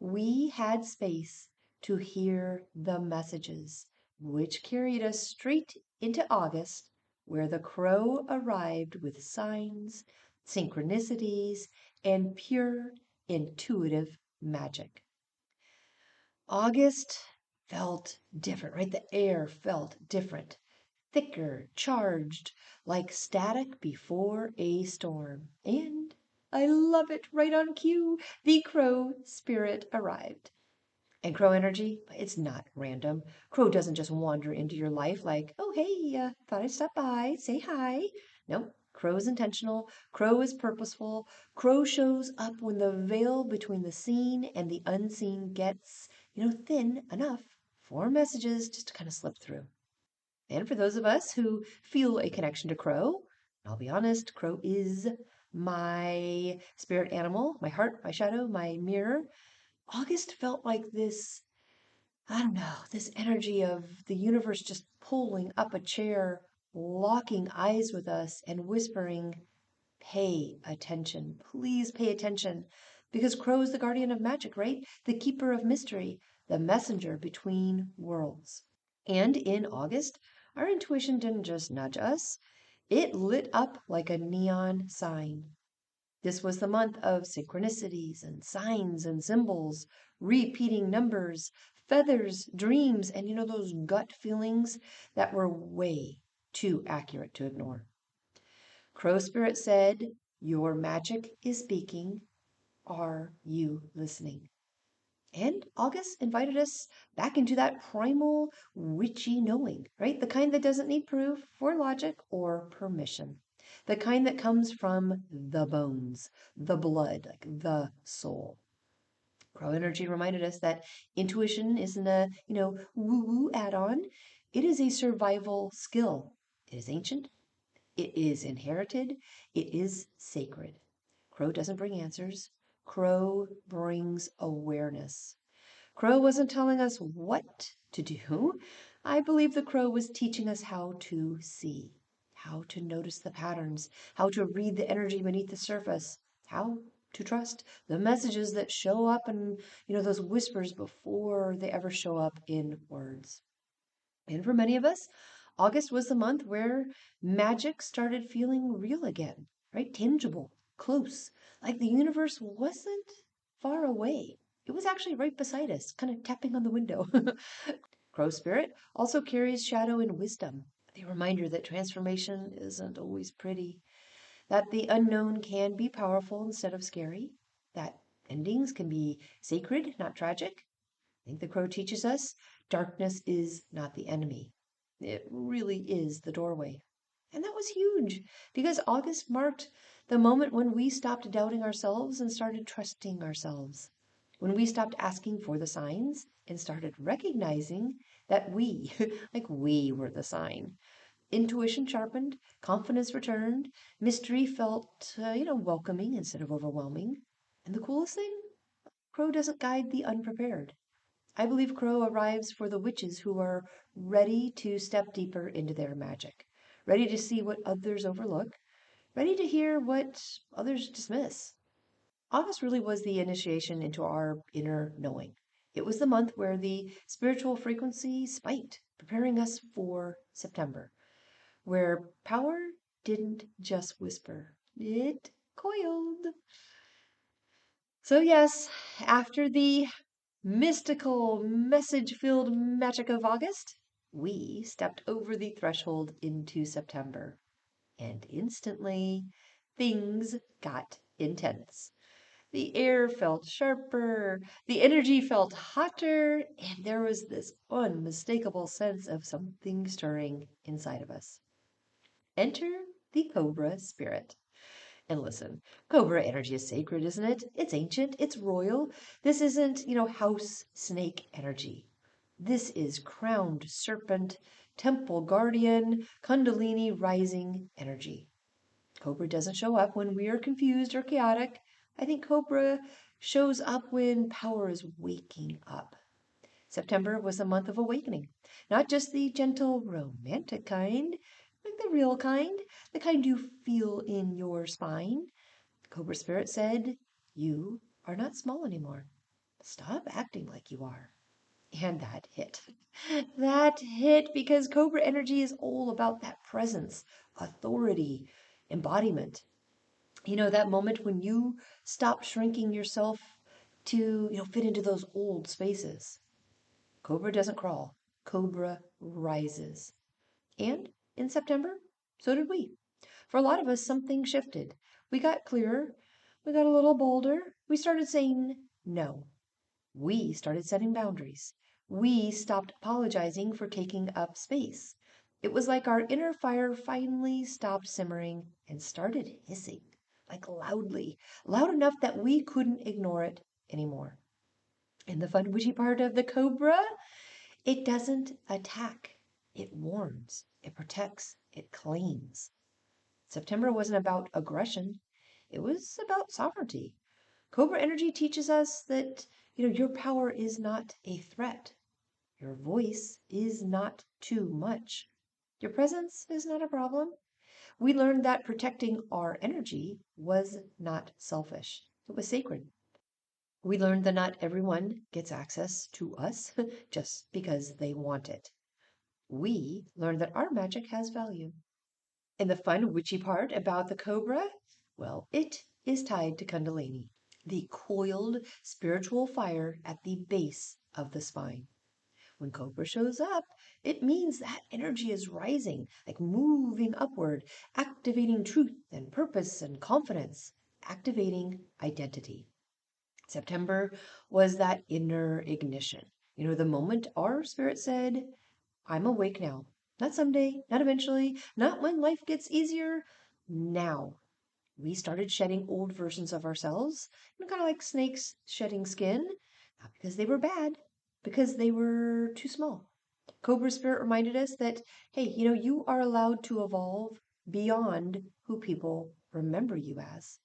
We had space to hear the messages, which carried us straight into August, where the crow arrived with signs, synchronicities, and pure intuitive magic. August felt different, right? The air felt different, thicker, charged, like static before a storm. And I love it, right on cue, the crow spirit arrived. And crow energy, it's not random. Crow doesn't just wander into your life like, oh, hey, thought I'd stop by, say hi. No, crow is intentional. Crow is purposeful. Crow shows up when the veil between the seen and the unseen gets, thin enough for messages just to kind of slip through. And for those of us who feel a connection to crow, I'll be honest, crow is my spirit animal, my heart, my shadow, my mirror. August felt like this, I don't know, this energy of the universe just pulling up a chair, locking eyes with us, and whispering, pay attention. Please pay attention. Because Crow is the guardian of magic, right? The keeper of mystery, the messenger between worlds. And in August, our intuition didn't just nudge us, it lit up like a neon sign. This was the month of synchronicities and signs and symbols, repeating numbers, feathers, dreams, and those gut feelings that were way too accurate to ignore. Crow Spirit said, your magic is speaking. Are you listening? And August invited us back into that primal, witchy knowing, right? The kind that doesn't need proof or logic or permission. The kind that comes from the bones, the blood, like the soul. Crow Energy reminded us that intuition isn't a, woo-woo add-on. It is a survival skill. It is ancient. It is inherited. It is sacred. Crow doesn't bring answers. Crow brings awareness. Crow wasn't telling us what to do. I believe the crow was teaching us how to see, how to notice the patterns, how to read the energy beneath the surface, how to trust the messages that show up and, those whispers before they ever show up in words. And for many of us, August was the month where magic started feeling real again, right? Tangible, close, like the universe wasn't far away. It was actually right beside us, kind of tapping on the window. Crow Spirit also carries shadow and wisdom, the reminder that transformation isn't always pretty, that the unknown can be powerful instead of scary, that endings can be sacred, not tragic. I think the crow teaches us darkness is not the enemy. It really is the doorway. And that was huge because August marked the moment when we stopped doubting ourselves and started trusting ourselves. When we stopped asking for the signs and started recognizing that we, like we were the sign. Intuition sharpened, confidence returned, mystery felt, welcoming instead of overwhelming. And the coolest thing? Crow doesn't guide the unprepared. I believe Crow arrives for the witches who are ready to step deeper into their magic, ready to see what others overlook, ready to hear what others dismiss. August really was the initiation into our inner knowing. It was the month where the spiritual frequency spiked, preparing us for September, where power didn't just whisper, it coiled. So, yes, after the mystical, message filled magic of August, we stepped over the threshold into September. And instantly, things got intense. The air felt sharper, the energy felt hotter, and there was this unmistakable sense of something stirring inside of us. Enter the Cobra Spirit. And listen, Cobra energy is sacred, isn't it? It's ancient, it's royal. This isn't, house snake energy. This is crowned serpent, temple guardian, Kundalini rising energy. Cobra doesn't show up when we are confused or chaotic. I think Cobra shows up when power is waking up. September was a month of awakening, not just the gentle, romantic kind, like the real kind, the kind you feel in your spine. Cobra Spirit said, "You are not small anymore. Stop acting like you are." And that hit. That hit because Cobra energy is all about that presence, authority, embodiment. That moment when you stop shrinking yourself to, fit into those old spaces. Cobra doesn't crawl, Cobra rises. And in September, so did we. For a lot of us, something shifted. We got clearer, we got a little bolder, we started saying no. We started setting boundaries. We stopped apologizing for taking up space. It was like our inner fire finally stopped simmering and started hissing, like loudly, loud enough that we couldn't ignore it anymore. And the fun witchy part of the cobra, it doesn't attack. It warns, it protects, it claims. September wasn't about aggression. It was about sovereignty. Cobra energy teaches us that, your power is not a threat. Your voice is not too much. Your presence is not a problem. We learned that protecting our energy was not selfish. It was sacred. We learned that not everyone gets access to us just because they want it. We learned that our magic has value. And the fun, witchy part about the cobra, well, it is tied to Kundalini, the coiled spiritual fire at the base of the spine. When cobra shows up, it means that energy is rising, like moving upward, activating truth and purpose and confidence, activating identity. September was that inner ignition. The moment our spirit said, "I'm awake now. Not someday, not eventually, not when life gets easier. Now." We started shedding old versions of ourselves, kind of like snakes shedding skin, not because they were bad, because they were too small. Cobra Spirit reminded us that, hey, you are allowed to evolve beyond who people remember you as.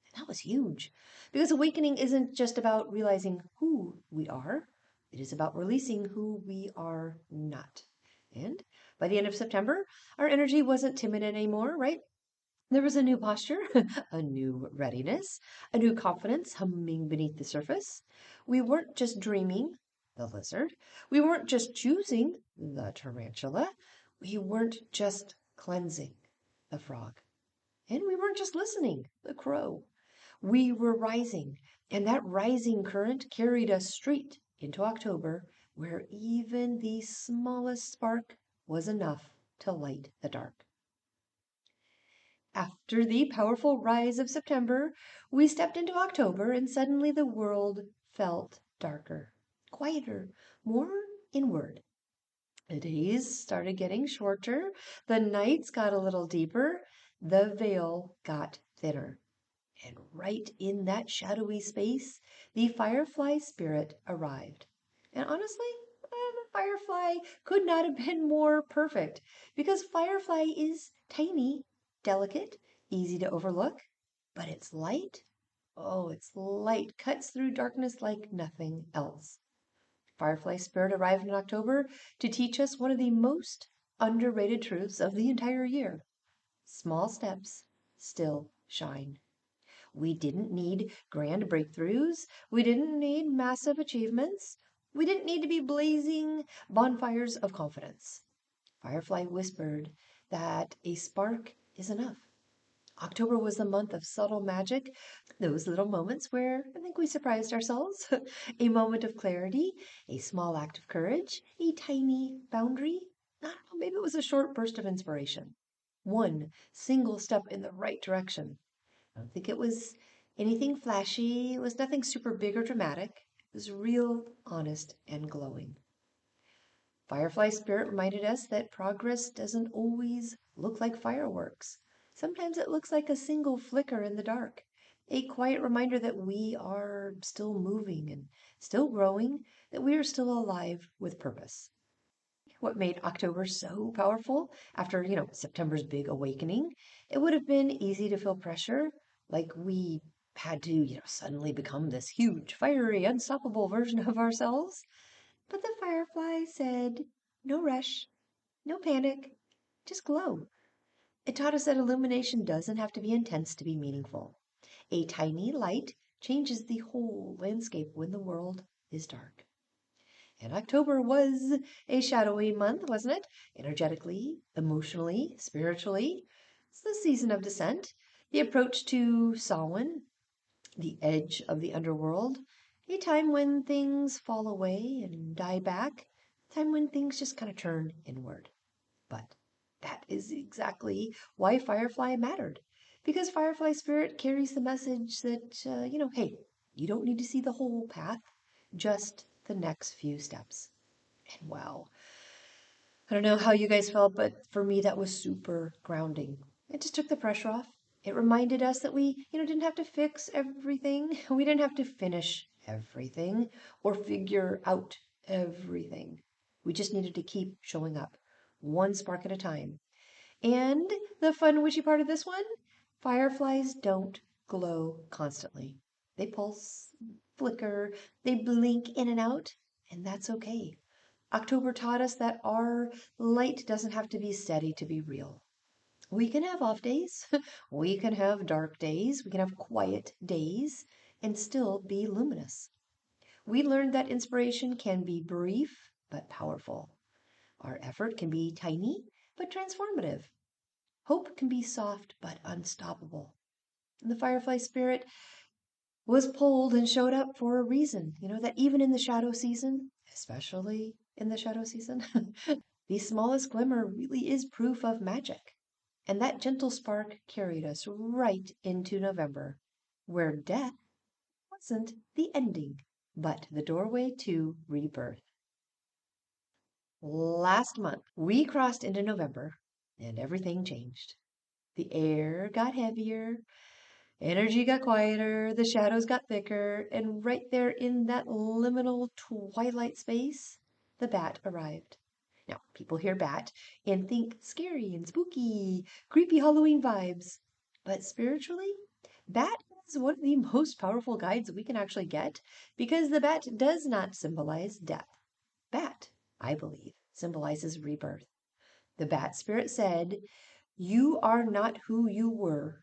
And that was huge because awakening isn't just about realizing who we are, it is about releasing who we are not. And by the end of September, our energy wasn't timid anymore, right? There was a new posture, a new readiness, a new confidence humming beneath the surface. We weren't just dreaming, the lizard. We weren't just choosing, the tarantula. We weren't just cleansing, the frog. And we weren't just listening, the crow. We were rising, and that rising current carried us straight into October, where even the smallest spark was enough to light the dark. After the powerful rise of September, we stepped into October, and suddenly the world felt darker, quieter, more inward. The days started getting shorter, the nights got a little deeper, the veil got thinner. And right in that shadowy space, the firefly spirit arrived. And honestly, the firefly could not have been more perfect because firefly is tiny, delicate, easy to overlook, but its light, oh, its light cuts through darkness like nothing else. Firefly spirit arrived in October to teach us one of the most underrated truths of the entire year. Small steps still shine. We didn't need grand breakthroughs. We didn't need massive achievements. We didn't need to be blazing bonfires of confidence. Firefly whispered that a spark is enough. October was the month of subtle magic, those little moments where I think we surprised ourselves. A moment of clarity, a small act of courage, a tiny boundary. I don't know, maybe it was a short burst of inspiration. One single step in the right direction. I don't think it was anything flashy. It was nothing super big or dramatic. It was real, honest, and glowing. Firefly Spirit reminded us that progress doesn't always look like fireworks. Sometimes it looks like a single flicker in the dark, a quiet reminder that we are still moving and still growing, that we are still alive with purpose. What made October so powerful after, September's big awakening? It would have been easy to feel pressure, like we had to, suddenly become this huge, fiery, unstoppable version of ourselves. But the firefly said, no rush, no panic, just glow. It taught us that illumination doesn't have to be intense to be meaningful. A tiny light changes the whole landscape when the world is dark. And October was a shadowy month, wasn't it? Energetically, emotionally, spiritually. It's the season of descent, the approach to Samhain, the edge of the underworld, a time when things fall away and die back, a time when things just kind of turn inward. But that is exactly why Firefly mattered. Because Firefly Spirit carries the message that, hey, you don't need to see the whole path, just the next few steps. And wow, I don't know how you guys felt, but for me, that was super grounding. It just took the pressure off. It reminded us that we, didn't have to fix everything. We didn't have to finish everything or figure out everything. We just needed to keep showing up, one spark at a time. And the fun, witchy part of this one, fireflies don't glow constantly. They pulse, flicker, they blink in and out, and that's okay. October taught us that our light doesn't have to be steady to be real. We can have off days, we can have dark days, we can have quiet days, and still be luminous. We learned that inspiration can be brief but powerful. Our effort can be tiny but transformative. Hope can be soft but unstoppable. And the firefly spirit was pulled and showed up for a reason. That even in the shadow season, especially in the shadow season, the smallest glimmer really is proof of magic. And that gentle spark carried us right into November, where death wasn't the ending, but the doorway to rebirth. Last month, we crossed into November, and everything changed. The air got heavier, energy got quieter, the shadows got thicker, and right there in that liminal twilight space, the bat arrived. Now, people hear bat and think scary and spooky, creepy Halloween vibes. But spiritually, bat is one of the most powerful guides we can actually get because the bat does not symbolize death. Bat, I believe, symbolizes rebirth. The bat spirit said, you are not who you were.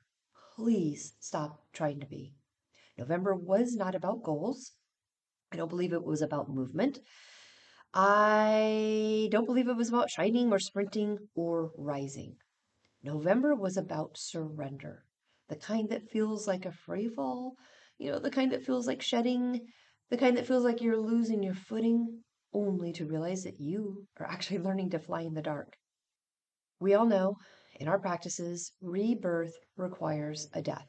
Please stop trying to be. November was not about goals. I don't believe it was about movement. I don't believe it was about shining or sprinting or rising. November was about surrender. The kind that feels like a free fall, the kind that feels like shedding, the kind that feels like you're losing your footing, only to realize that you are actually learning to fly in the dark. We all know in our practices, rebirth requires a death.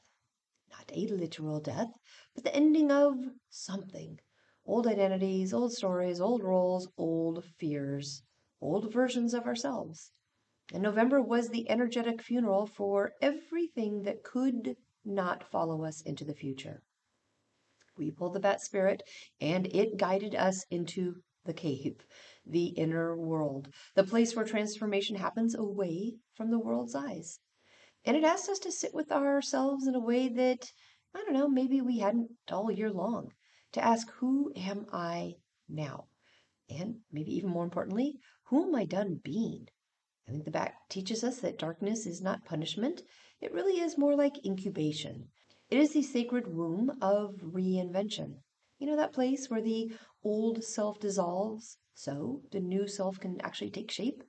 Not a literal death, but the ending of something. Old identities, old stories, old roles, old fears, old versions of ourselves. And November was the energetic funeral for everything that could not follow us into the future. We pulled the bat spirit, and it guided us into the cave, the inner world, the place where transformation happens away from the world's eyes. And it asked us to sit with ourselves in a way that, I don't know, maybe we hadn't all year long. To ask, who am I now? And maybe even more importantly, who am I done being? I think the back teaches us that darkness is not punishment. It really is more like incubation. It is the sacred womb of reinvention. That place where the old self dissolves so the new self can actually take shape.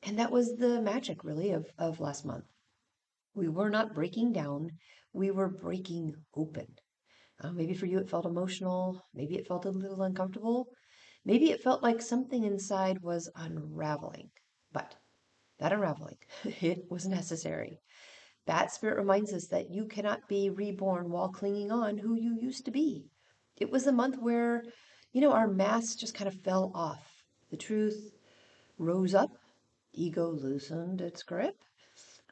And that was the magic, really, of last month. We were not breaking down, we were breaking open. Maybe for you it felt emotional, maybe it felt a little uncomfortable, maybe it felt like something inside was unraveling. But that unraveling, it was necessary. That spirit reminds us that you cannot be reborn while clinging on who you used to be. It was a month where, our masks just kind of fell off. The truth rose up, ego loosened its grip,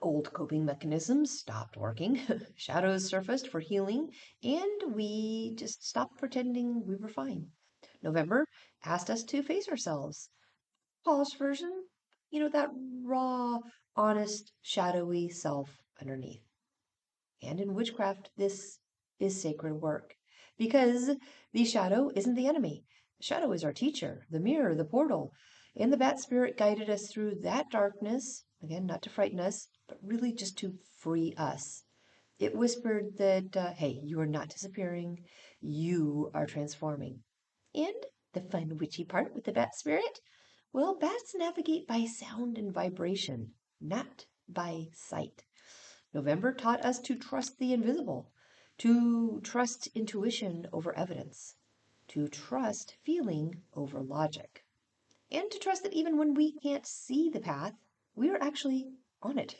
Old coping mechanisms stopped working, shadows surfaced for healing, and we just stopped pretending we were fine. November asked us to face ourselves. Polished version, that raw, honest, shadowy self underneath. And in witchcraft, this is sacred work because the shadow isn't the enemy. The shadow is our teacher, the mirror, the portal. And the bat spirit guided us through that darkness, again, not to frighten us, but really just to free us. It whispered that, hey, you are not disappearing, you are transforming. And the fun, witchy part with the bat spirit? Well, bats navigate by sound and vibration, not by sight. November taught us to trust the invisible, to trust intuition over evidence, to trust feeling over logic, and to trust that even when we can't see the path, we are actually on it.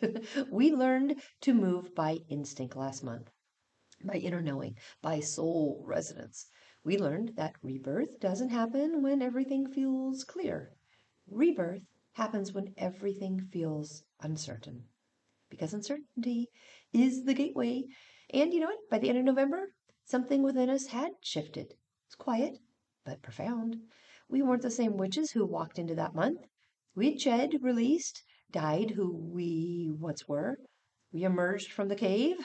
We learned to move by instinct last month, by inner knowing, by soul resonance. We learned that rebirth doesn't happen when everything feels clear. Rebirth happens when everything feels uncertain because uncertainty is the gateway. And you know what? By the end of November, something within us had shifted. It's quiet, but profound. We weren't the same witches who walked into that month. We'd shed, released, died who we once were. We emerged from the cave,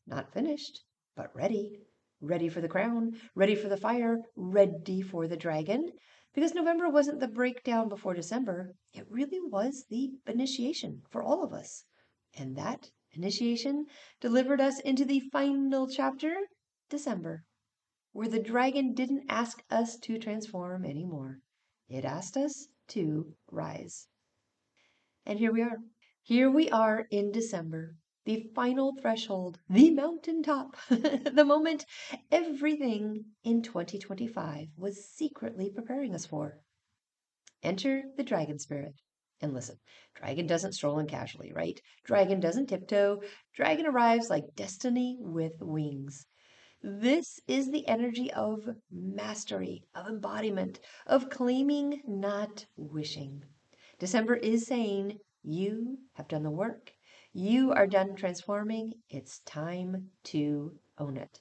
not finished, but ready. Ready for the crown, ready for the fire, ready for the dragon. Because November wasn't the breakdown before December, it really was the initiation for all of us. And that initiation delivered us into the final chapter, December, where the dragon didn't ask us to transform anymore. It asked us to rise. And here we are. Here we are in December, the final threshold, the mountaintop, the moment everything in 2025 was secretly preparing us for. Enter the dragon spirit. And listen, dragon doesn't stroll in casually, right? Dragon doesn't tiptoe. Dragon arrives like destiny with wings. This is the energy of mastery, of embodiment, of claiming, not wishing. December is saying, you have done the work. You are done transforming. It's time to own it.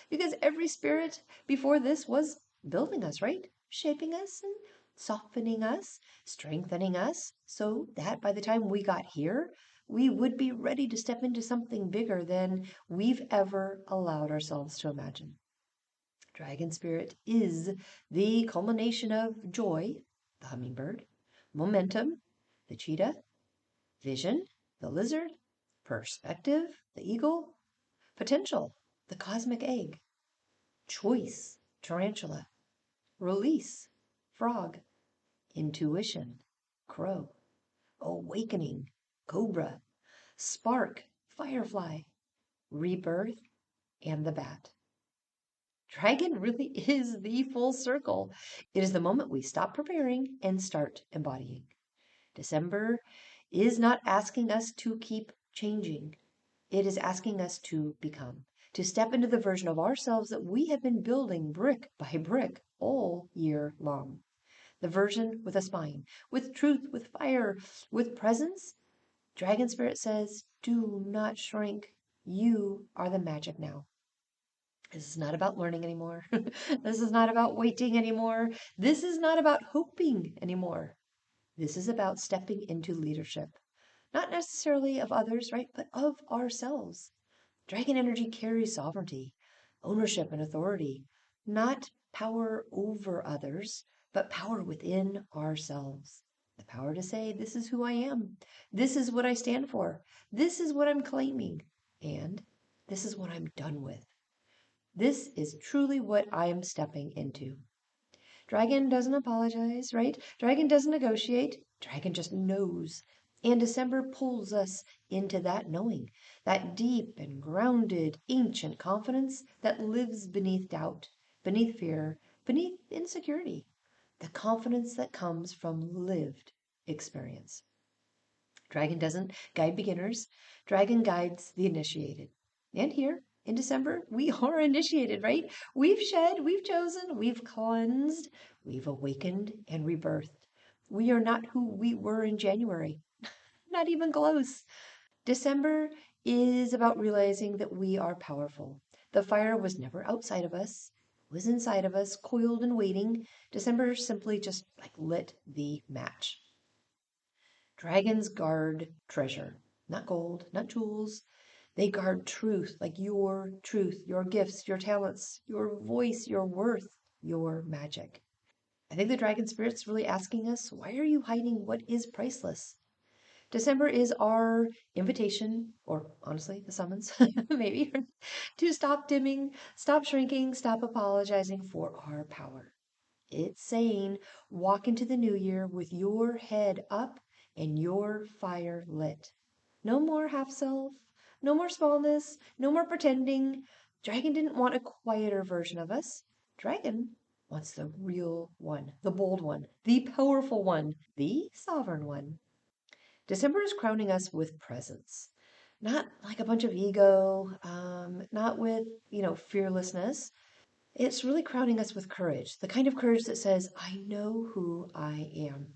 Because every spirit before this was building us, right? Shaping us and softening us, strengthening us, so that by the time we got here, we would be ready to step into something bigger than we've ever allowed ourselves to imagine. Dragon spirit is the culmination of joy, the hummingbird, momentum, the cheetah, vision, the lizard, perspective, the eagle, potential, the cosmic egg, choice, tarantula, release, frog, intuition, crow, awakening, cobra, spark, firefly, rebirth, and the bat. Dragon really is the full circle. It is the moment we stop preparing and start embodying. December is not asking us to keep changing. It is asking us to become, to step into the version of ourselves that we have been building brick by brick all year long. The version with a spine, with truth, with fire, with presence. Dragon Spirit says, do not shrink. You are the magic now. This is not about learning anymore. This is not about waiting anymore. This is not about hoping anymore. This is about stepping into leadership. Not necessarily of others, right? But of ourselves. Dragon energy carries sovereignty, ownership, and authority. Not power over others, but power within ourselves. The power to say, this is who I am. This is what I stand for. This is what I'm claiming. And this is what I'm done with. This is truly what I am stepping into. Dragon doesn't apologize, right? Dragon doesn't negotiate. Dragon just knows. And December pulls us into that knowing, that deep and grounded ancient confidence that lives beneath doubt, beneath fear, beneath insecurity. The confidence that comes from lived experience. Dragon doesn't guide beginners. Dragon guides the initiated. And here in December, we are initiated, right? We've shed, we've chosen, we've cleansed, we've awakened and rebirthed. We are not who we were in January. Not even close. December is about realizing that we are powerful. The fire was never outside of us, it was inside of us, coiled and waiting. December simply just like lit the match. Dragons guard treasure, not gold, not jewels. They guard truth, like your truth, your gifts, your talents, your voice, your worth, your magic. I think the dragon spirit's really asking us, why are you hiding what is priceless? December is our invitation, or honestly, the summons, maybe, to stop dimming, stop shrinking, stop apologizing for our power. It's saying, walk into the new year with your head up and your fire lit. No more half self, no more smallness, no more pretending. Dragon didn't want a quieter version of us. Dragon wants the real one, the bold one, the powerful one, the sovereign one. December is crowning us with presence. Not like a bunch of ego, not with, fearlessness. It's really crowning us with courage, the kind of courage that says, I know who I am.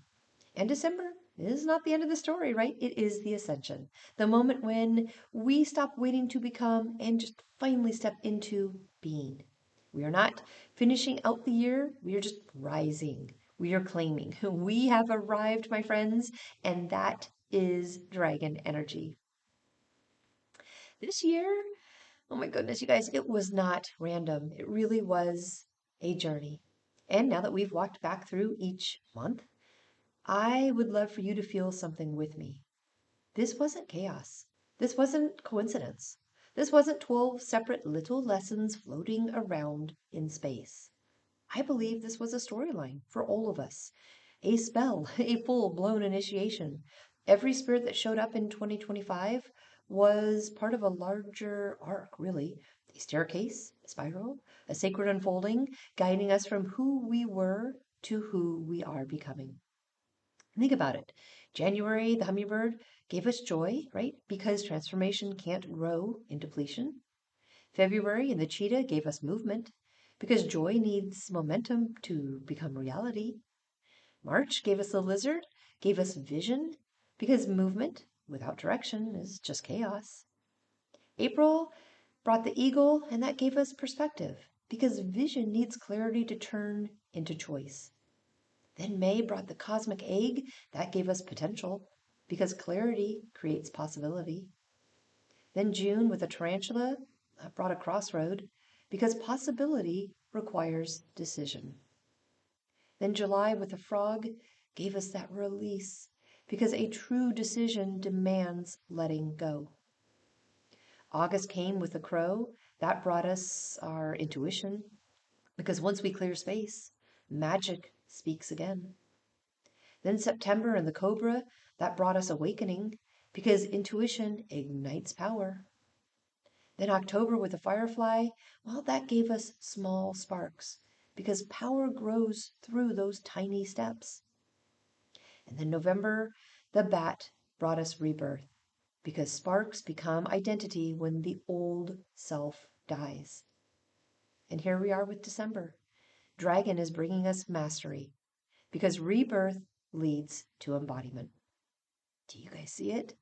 And December is not the end of the story, right? It is the ascension, the moment when we stop waiting to become and just finally step into being. We are not finishing out the year, we are just rising. We are claiming. We have arrived, my friends, and that is dragon energy. This year, oh my goodness, you guys, it was not random. It really was a journey. And now that we've walked back through each month, I would love for you to feel something with me. This wasn't chaos. This wasn't coincidence. This wasn't 12 separate little lessons floating around in space. I believe this was a storyline for all of us, a spell, a full blown initiation. Every spirit that showed up in 2025 was part of a larger arc, really. A staircase, a spiral, a sacred unfolding, guiding us from who we were to who we are becoming. Think about it. January, the hummingbird gave us joy, right? Because transformation can't grow in depletion. February and the cheetah gave us movement because joy needs momentum to become reality. March gave us the lizard, gave us vision because movement without direction is just chaos. April brought the eagle, and that gave us perspective because vision needs clarity to turn into choice. Then May brought the cosmic egg. That gave us potential because clarity creates possibility. Then June with the tarantula brought a crossroad because possibility requires decision. Then July with the frog gave us that release because a true decision demands letting go. August came with the crow. That brought us our intuition because once we clear space, magic speaks again. Then September and the cobra, that brought us awakening because intuition ignites power. Then October with the firefly, well, that gave us small sparks because power grows through those tiny steps. And then November, the bat brought us rebirth because sparks become identity when the old self dies. And here we are with December. Dragon is bringing us mastery because rebirth leads to embodiment. Do you guys see it?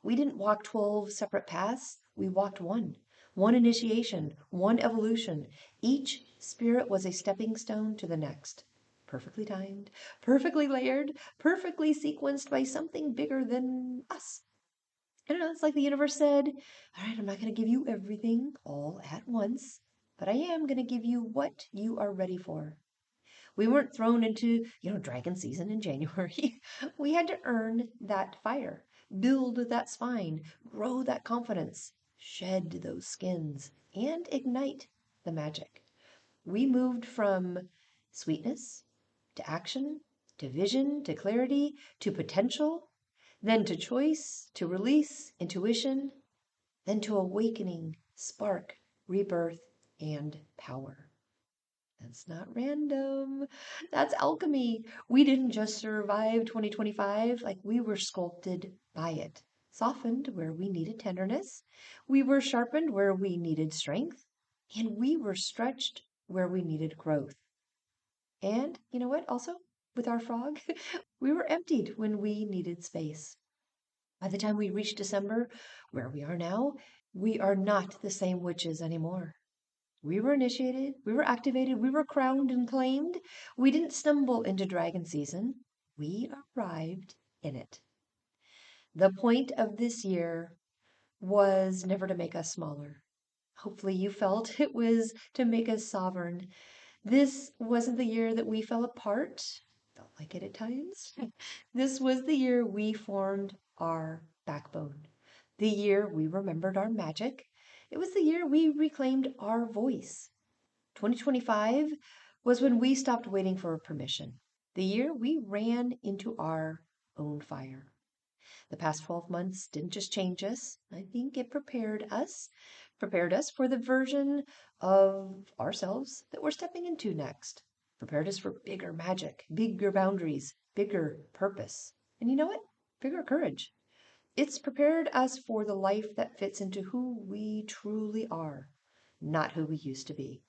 We didn't walk 12 separate paths, we walked one. One initiation, one evolution. Each spirit was a stepping stone to the next. Perfectly timed, perfectly layered, perfectly sequenced by something bigger than us. I don't know, it's like the universe said, all right, I'm not going to give you everything all at once, but I am going to give you what you are ready for. We weren't thrown into, dragon season in January. We had to earn that fire, build that spine, grow that confidence, shed those skins, and ignite the magic. We moved from sweetness to action, to vision, to clarity, to potential, then to choice, to release, intuition, then to awakening, spark, rebirth, and power. That's not random. That's alchemy. We didn't just survive 2025, like we were sculpted by it. Softened where we needed tenderness. We were sharpened where we needed strength. And we were stretched where we needed growth. And you know what? Also, with our frog, we were emptied when we needed space. By the time we reach December, where we are now, we are not the same witches anymore. We were initiated, we were activated, we were crowned and claimed. We didn't stumble into dragon season. We arrived in it. The point of this year was never to make us smaller. Hopefully, you felt it was to make us sovereign. This wasn't the year that we fell apart. Felt like it at times. This was the year we formed our backbone. The year we remembered our magic. It was the year we reclaimed our voice. 2025 was when we stopped waiting for permission. The year we ran into our own fire. The past 12 months didn't just change us. I think it prepared us for the version of ourselves that we're stepping into next. Prepared us for bigger magic, bigger boundaries, bigger purpose. And you know what? Bigger courage. It's prepared us for the life that fits into who we truly are, not who we used to be.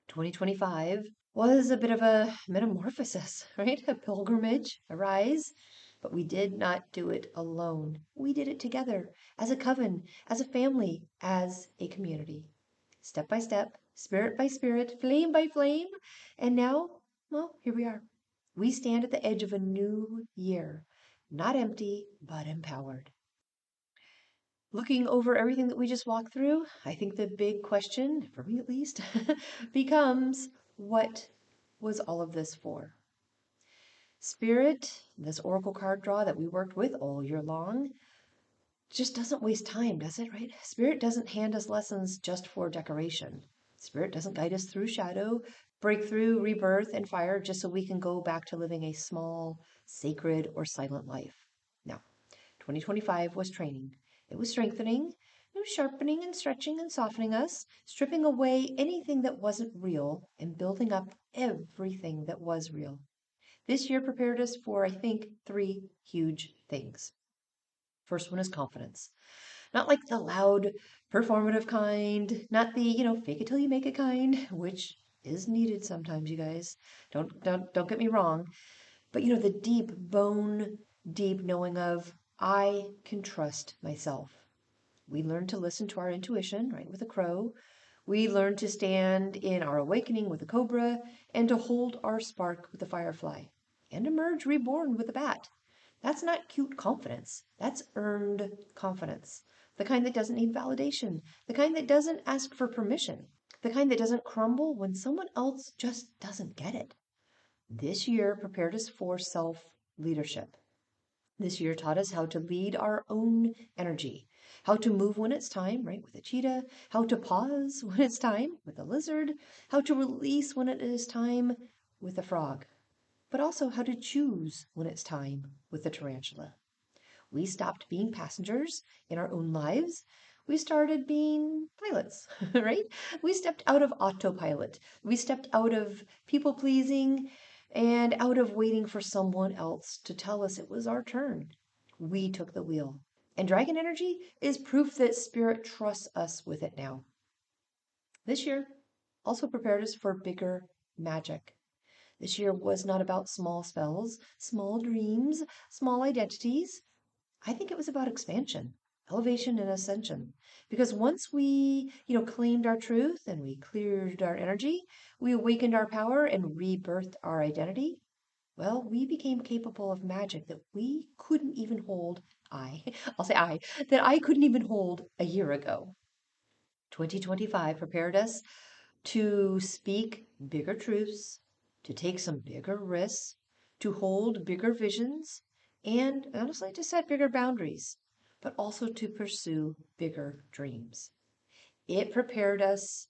2025 was a bit of a metamorphosis, right? A pilgrimage, a rise. But we did not do it alone. We did it together, as a coven, as a family, as a community. Step by step, spirit by spirit, flame by flame. And now, well, here we are. We stand at the edge of a new year, not empty, but empowered. Looking over everything that we just walked through, I think the big question, for me at least, becomes what was all of this for? Spirit, this oracle card draw that we worked with all year long, just doesn't waste time, does it, right? Spirit doesn't hand us lessons just for decoration. Spirit doesn't guide us through shadow, breakthrough, rebirth, and fire just so we can go back to living a small, sacred, or silent life. Now, 2025 was training. It was strengthening. It was sharpening and stretching and softening us, stripping away anything that wasn't real and building up everything that was real. This year prepared us for, I think, three huge things. First one is confidence. Not like the loud, performative kind, not the, fake it till you make it kind, which is needed sometimes, you guys. Don't get me wrong. But the deep bone, deep knowing of I can trust myself. We learn to listen to our intuition, right, with a crow. We learn to stand in our awakening with a cobra and to hold our spark with a firefly and emerge reborn with a bat. That's not cute confidence. That's earned confidence. The kind that doesn't need validation. The kind that doesn't ask for permission. The kind that doesn't crumble when someone else just doesn't get it. This year prepared us for self-leadership. This year taught us how to lead our own energy, how to move when it's time, right, with a cheetah, how to pause when it's time with a lizard, how to release when it is time with a frog, but also how to choose when it's time with a tarantula. We stopped being passengers in our own lives. We started being pilots, right? We stepped out of autopilot. We stepped out of people pleasing and out of waiting for someone else to tell us it was our turn. We took the wheel. And dragon energy is proof that spirit trusts us with it now. This year also prepared us for bigger magic. This year was not about small spells, small dreams, small identities. I think it was about expansion, elevation, and ascension. Because once we, claimed our truth and we cleared our energy, we awakened our power and rebirthed our identity, well, we became capable of magic that we couldn't even hold, I'll say that I couldn't even hold a year ago. 2025 prepared us to speak bigger truths, to take some bigger risks, to hold bigger visions, and honestly, to set bigger boundaries, but also to pursue bigger dreams. It prepared us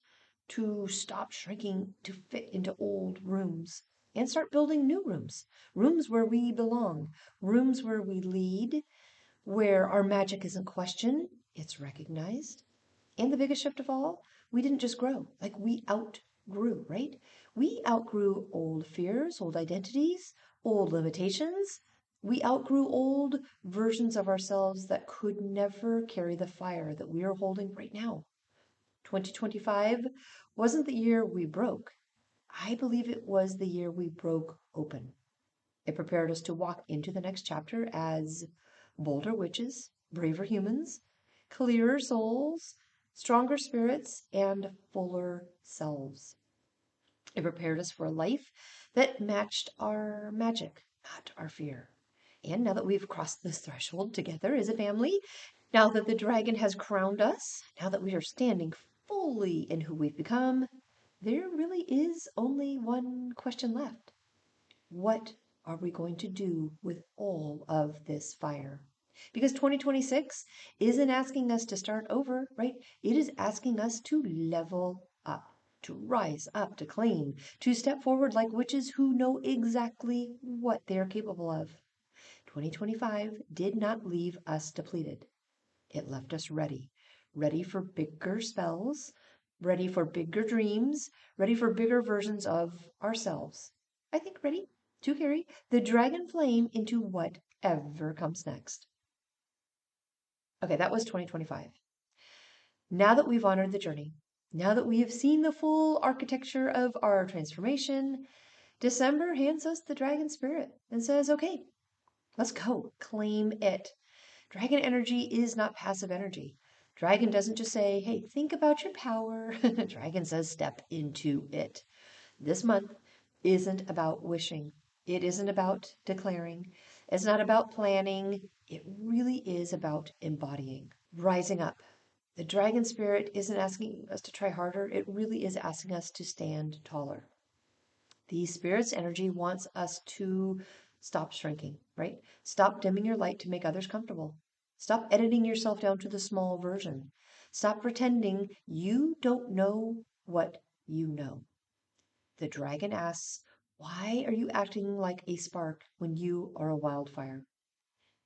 to stop shrinking to fit into old rooms and start building new rooms, rooms where we belong, rooms where we lead, where our magic isn't questioned, it's recognized. And the biggest shift of all, we didn't just grow, like we outgrew, right? We outgrew old fears, old identities, old limitations. We outgrew old versions of ourselves that could never carry the fire that we are holding right now. 2025 wasn't the year we broke. I believe it was the year we broke open. It prepared us to walk into the next chapter as bolder witches, braver humans, clearer souls, stronger spirits, and fuller selves. It prepared us for a life that matched our magic, not our fear. And now that we've crossed this threshold together as a family, now that the dragon has crowned us, now that we are standing fully in who we've become, there really is only one question left. What are we going to do with all of this fire? Because 2026 isn't asking us to start over, right? It is asking us to level up, to rise up, to claim, to step forward like witches who know exactly what they're capable of. 2025 did not leave us depleted. It left us ready, ready for bigger spells, ready for bigger dreams, ready for bigger versions of ourselves. I think ready to carry the dragon flame into whatever comes next. Okay, that was 2025. Now that we've honored the journey, now that we have seen the full architecture of our transformation, December hands us the dragon spirit and says, okay, let's go, claim it. Dragon energy is not passive energy. Dragon doesn't just say, hey, think about your power. Dragon says, step into it. This month isn't about wishing. It isn't about declaring. It's not about planning. It really is about embodying, rising up. The dragon spirit isn't asking us to try harder. It really is asking us to stand taller. The spirit's energy wants us to stop shrinking, right? Stop dimming your light to make others comfortable. Stop editing yourself down to the small version. Stop pretending you don't know what you know. The dragon asks, why are you acting like a spark when you are a wildfire?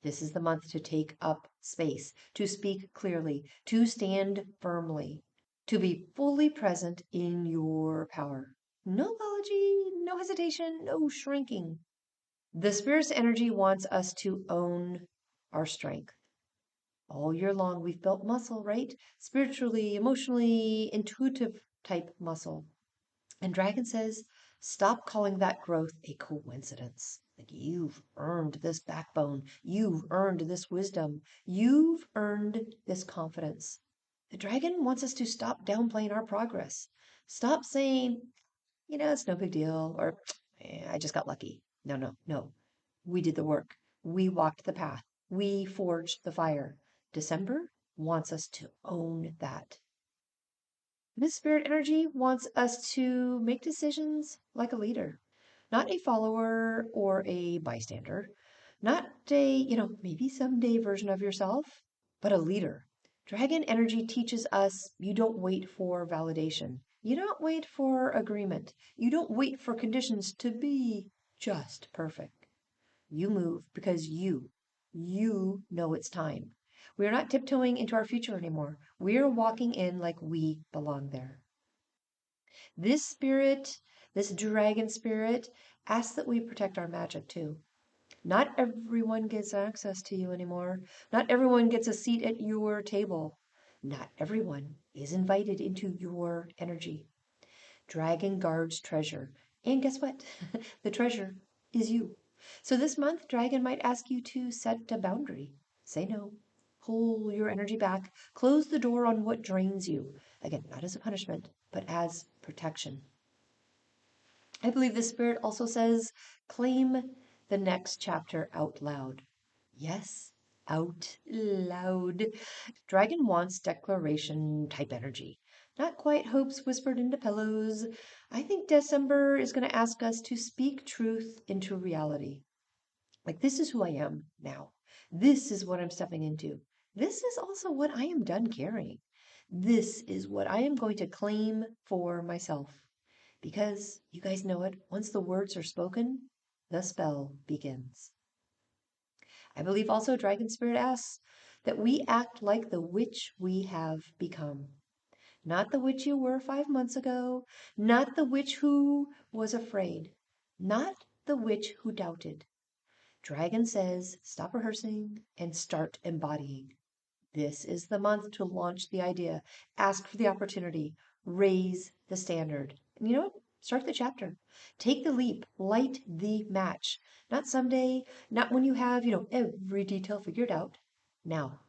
This is the month to take up space, to speak clearly, to stand firmly, to be fully present in your power. No apology, no hesitation, no shrinking. The spirit's energy wants us to own our strength. All year long, we've built muscle, right? Spiritually, emotionally, intuitive type muscle. And Dragon says, stop calling that growth a coincidence. Like you've earned this backbone, you've earned this wisdom, you've earned this confidence. The dragon wants us to stop downplaying our progress. Stop saying, it's no big deal, or I just got lucky. No, no, no. We did the work. We walked the path. We forged the fire. December wants us to own that. This spirit energy wants us to make decisions like a leader, not a follower or a bystander, not a, maybe someday version of yourself, but a leader. Dragon energy teaches us you don't wait for validation. You don't wait for agreement. You don't wait for conditions to be just perfect. You move because you know it's time. We are not tiptoeing into our future anymore. We are walking in like we belong there. This spirit, this dragon spirit, asks that we protect our magic too. Not everyone gets access to you anymore. Not everyone gets a seat at your table. Not everyone is invited into your energy. Dragon guards treasure. And guess what? The treasure is you. So this month, Dragon might ask you to set a boundary. Say no. Pull your energy back. Close the door on what drains you. Again, not as a punishment, but as protection. I believe the Spirit also says, claim the next chapter out loud. Yes, out loud. Dragon wants declaration type energy. Not quite hopes whispered into pillows. I think December is going to ask us to speak truth into reality. Like, this is who I am now. This is what I'm stepping into. This is also what I am done carrying. This is what I am going to claim for myself. Because you guys know it, once the words are spoken, the spell begins. I believe also Dragon Spirit asks that we act like the witch we have become. Not the witch you were 5 months ago, not the witch who was afraid, not the witch who doubted. Dragon says, stop rehearsing and start embodying. This is the month to launch the idea, ask for the opportunity, raise the standard. And you know what? Start the chapter. Take the leap. Light the match. Not someday, not when you have, every detail figured out. Now.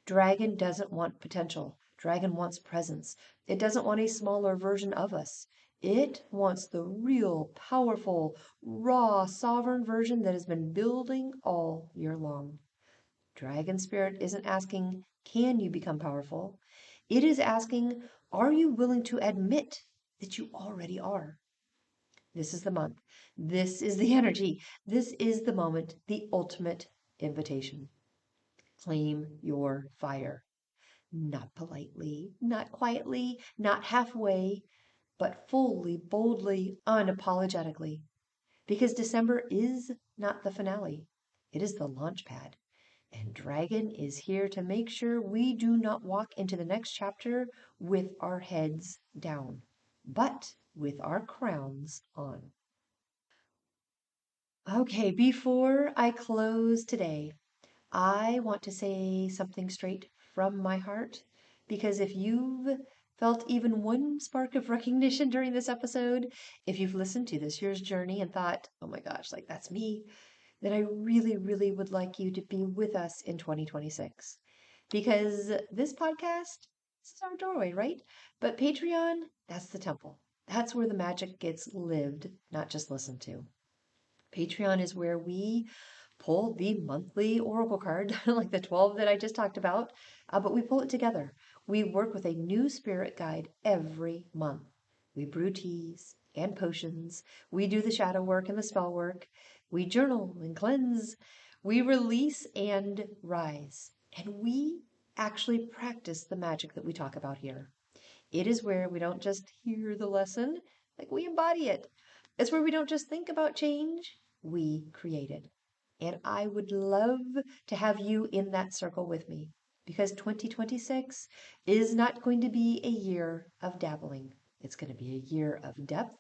Dragon doesn't want potential. Dragon wants presence. It doesn't want a smaller version of us. It wants the real, powerful, raw, sovereign version that has been building all year long. Dragon Spirit isn't asking, can you become powerful? It is asking, are you willing to admit that you already are? This is the month. This is the energy. This is the moment, the ultimate invitation. Claim your fire. Not politely, not quietly, not halfway, but fully, boldly, unapologetically. Because December is not the finale, it is the launch pad. And Dragon is here to make sure we do not walk into the next chapter with our heads down, but with our crowns on. Okay, before I close today, I want to say something straight from my heart because if you've felt even one spark of recognition during this episode, if you've listened to this year's journey and thought, oh my gosh, like that's me, then I really, really would like you to be with us in 2026 because this podcast, this is our doorway, right? But Patreon, that's the temple. That's where the magic gets lived, not just listened to. Patreon is where we pull the monthly oracle card, like the 12 that I just talked about, but we pull it together. We work with a new spirit guide every month. We brew teas and potions. We do the shadow work and the spell work. We journal and cleanse. We release and rise. And we actually practice the magic that we talk about here. It is where we don't just hear the lesson, like we embody it. It's where we don't just think about change, we create it. And I would love to have you in that circle with me because 2026 is not going to be a year of dabbling. It's going to be a year of depth,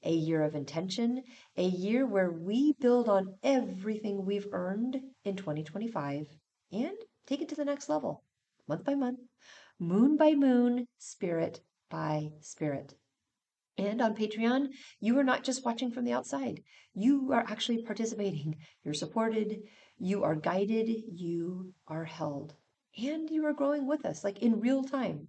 a year of intention, a year where we build on everything we've earned in 2025 and take it to the next level, month by month, moon by moon, spirit by spirit. And on Patreon, you are not just watching from the outside. You are actually participating. You're supported, you are guided, you are held, and you are growing with us, like in real time.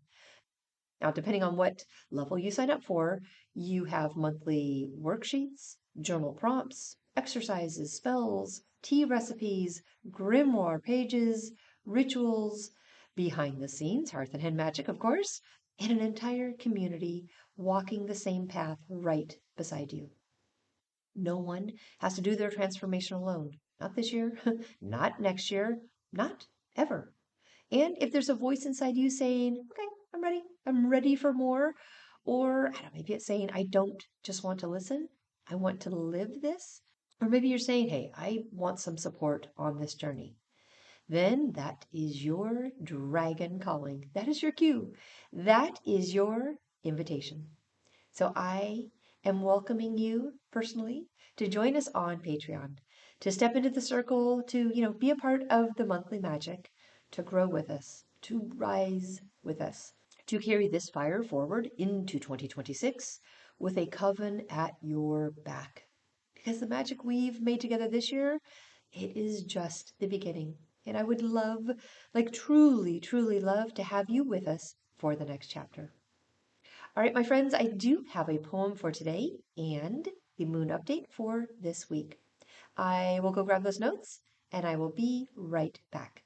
Now, depending on what level you sign up for, you have monthly worksheets, journal prompts, exercises, spells, tea recipes, grimoire pages, rituals, behind the scenes, hearth and hand magic, of course, and an entire community walking the same path right beside you. No one has to do their transformation alone. Not this year, not next year, not ever. And if there's a voice inside you saying, okay, I'm ready for more, or I don't know, maybe it's saying, I don't just want to listen, I want to live this, or maybe you're saying, hey, I want some support on this journey, then that is your dragon calling. That is your cue. That is your invitation. So I am welcoming you personally to join us on Patreon, to step into the circle, to, be a part of the monthly magic, to grow with us, to rise with us, to carry this fire forward into 2026 with a coven at your back. Because the magic we've made together this year, it is just the beginning. And I would love, like truly, truly love to have you with us for the next chapter. All right, my friends, I do have a poem for today and the moon update for this week. I will go grab those notes and I will be right back.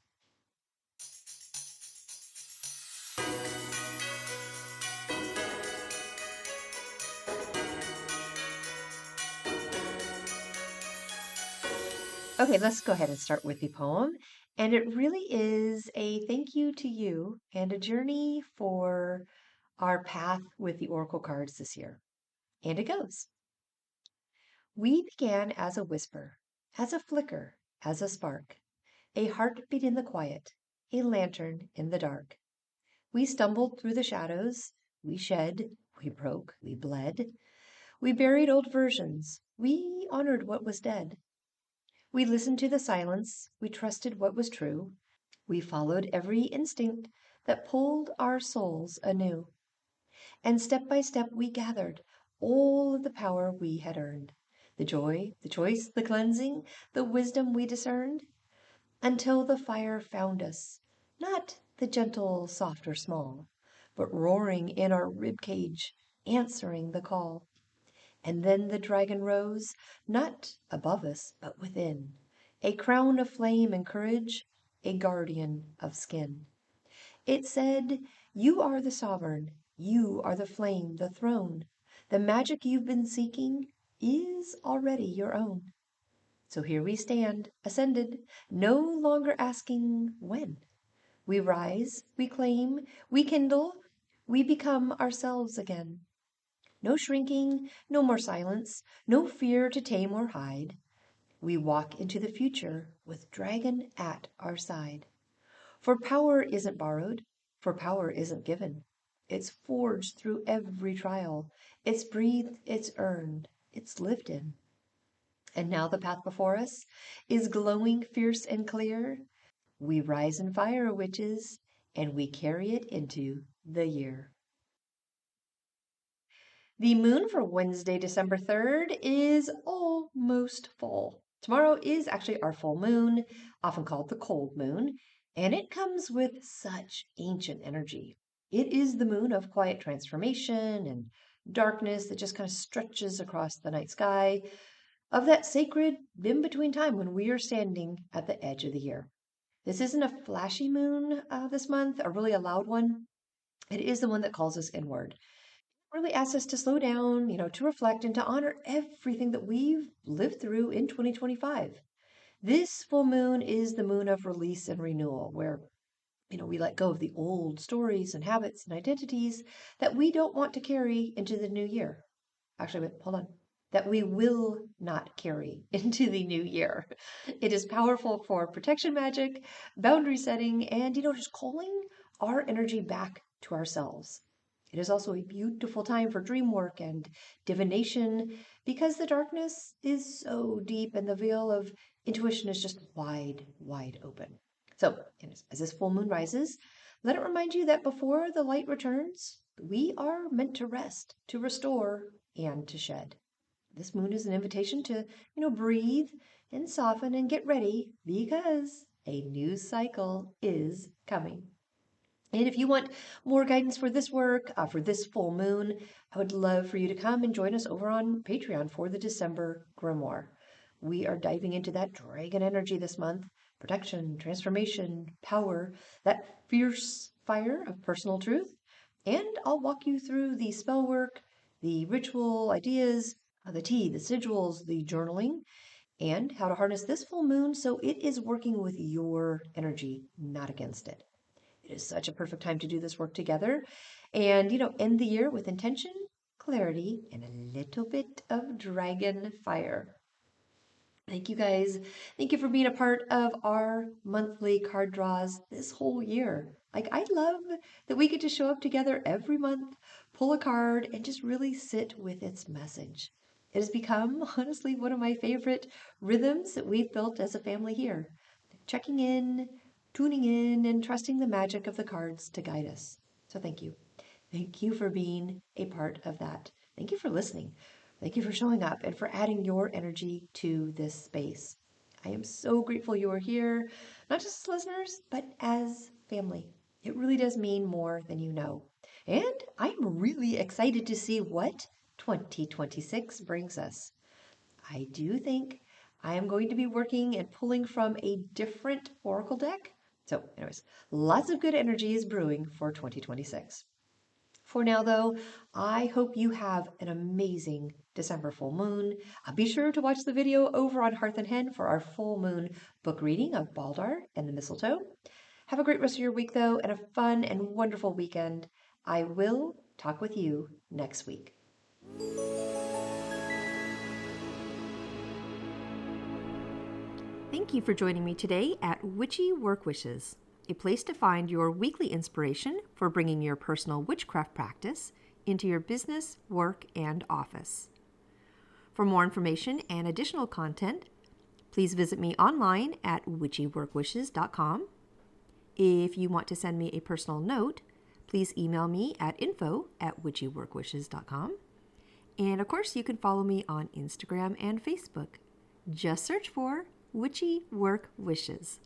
Okay, let's go ahead and start with the poem. And it really is a thank you to you and a journey for our path with the Oracle cards this year. And it goes. We began as a whisper, as a flicker, as a spark, a heartbeat in the quiet, a lantern in the dark. We stumbled through the shadows, we shed, we broke, we bled. We buried old versions, we honored what was dead. We listened to the silence, we trusted what was true. We followed every instinct that pulled our souls anew. And step by step we gathered, all of the power we had earned, the joy, the choice, the cleansing, the wisdom we discerned, until the fire found us, not the gentle, soft, or small, but roaring in our rib cage, answering the call. And then the dragon rose, not above us, but within, a crown of flame and courage, a guardian of skin. It said, "You are the sovereign, you are the flame, the throne. The magic you've been seeking is already your own." So here we stand, ascended, no longer asking when. We rise, we claim, we kindle, we become ourselves again. No shrinking, no more silence, no fear to tame or hide. We walk into the future with dragon at our side. For power isn't borrowed, for power isn't given. It's forged through every trial. It's breathed, it's earned, it's lived in. And now the path before us is glowing, fierce, and clear. We rise in fire, witches, and we carry it into the year. The moon for Wednesday, December 3rd is almost full. Tomorrow is actually our full moon, often called the cold moon, and it comes with such ancient energy. It is the moon of quiet transformation and darkness that just kind of stretches across the night sky, of that sacred in-between time when we are standing at the edge of the year. This isn't a flashy moon this month, or really a loud one. It is the one that calls us inward. Really asks us to slow down, to reflect and to honor everything that we've lived through in 2025. This full moon is the moon of release and renewal, where we let go of the old stories and habits and identities that we don't want to carry into the new year. Actually, wait, hold on. That we will not carry into the new year. It is powerful for protection magic, boundary setting, and, just calling our energy back to ourselves. It is also a beautiful time for dream work and divination because the darkness is so deep and the veil of intuition is just wide, wide open. So, as this full moon rises, let it remind you that before the light returns, we are meant to rest, to restore, and to shed. This moon is an invitation to, breathe and soften and get ready because a new cycle is coming. And if you want more guidance for this work, for this full moon, I would love for you to come and join us over on Patreon for the December Grimoire. We are diving into that dragon energy this month, protection, transformation, power, that fierce fire of personal truth. And I'll walk you through the spell work, the ritual ideas, the tea, the sigils, the journaling, and how to harness this full moon so it is working with your energy, not against it. It is such a perfect time to do this work together and, end the year with intention, clarity, and a little bit of dragon fire. Thank you guys. Thank you for being a part of our monthly card draws this whole year. I love that we get to show up together every month, pull a card, and just really sit with its message. It has become, honestly, one of my favorite rhythms that we've built as a family here. Checking in, tuning in, and trusting the magic of the cards to guide us. So thank you. Thank you for being a part of that. Thank you for listening. Thank you for showing up and for adding your energy to this space. I am so grateful you are here, not just as listeners, but as family. It really does mean more than you know. And I'm really excited to see what 2026 brings us. I do think I am going to be working and pulling from a different oracle deck. So anyways, lots of good energy is brewing for 2026. For now, though, I hope you have an amazing December full moon. Be sure to watch the video over on Hearth and Hen for our full moon book reading of Baldar and the Mistletoe. Have a great rest of your week, though, and a fun and wonderful weekend. I will talk with you next week. Thank you for joining me today at Witchy Work Wishes, a place to find your weekly inspiration for bringing your personal witchcraft practice into your business, work, and office. For more information and additional content, please visit me online at witchyworkwishes.com. If you want to send me a personal note, please email me at info@witchyworkwishes.com. And of course, you can follow me on Instagram and Facebook. Just search for Witchy Work Wishes.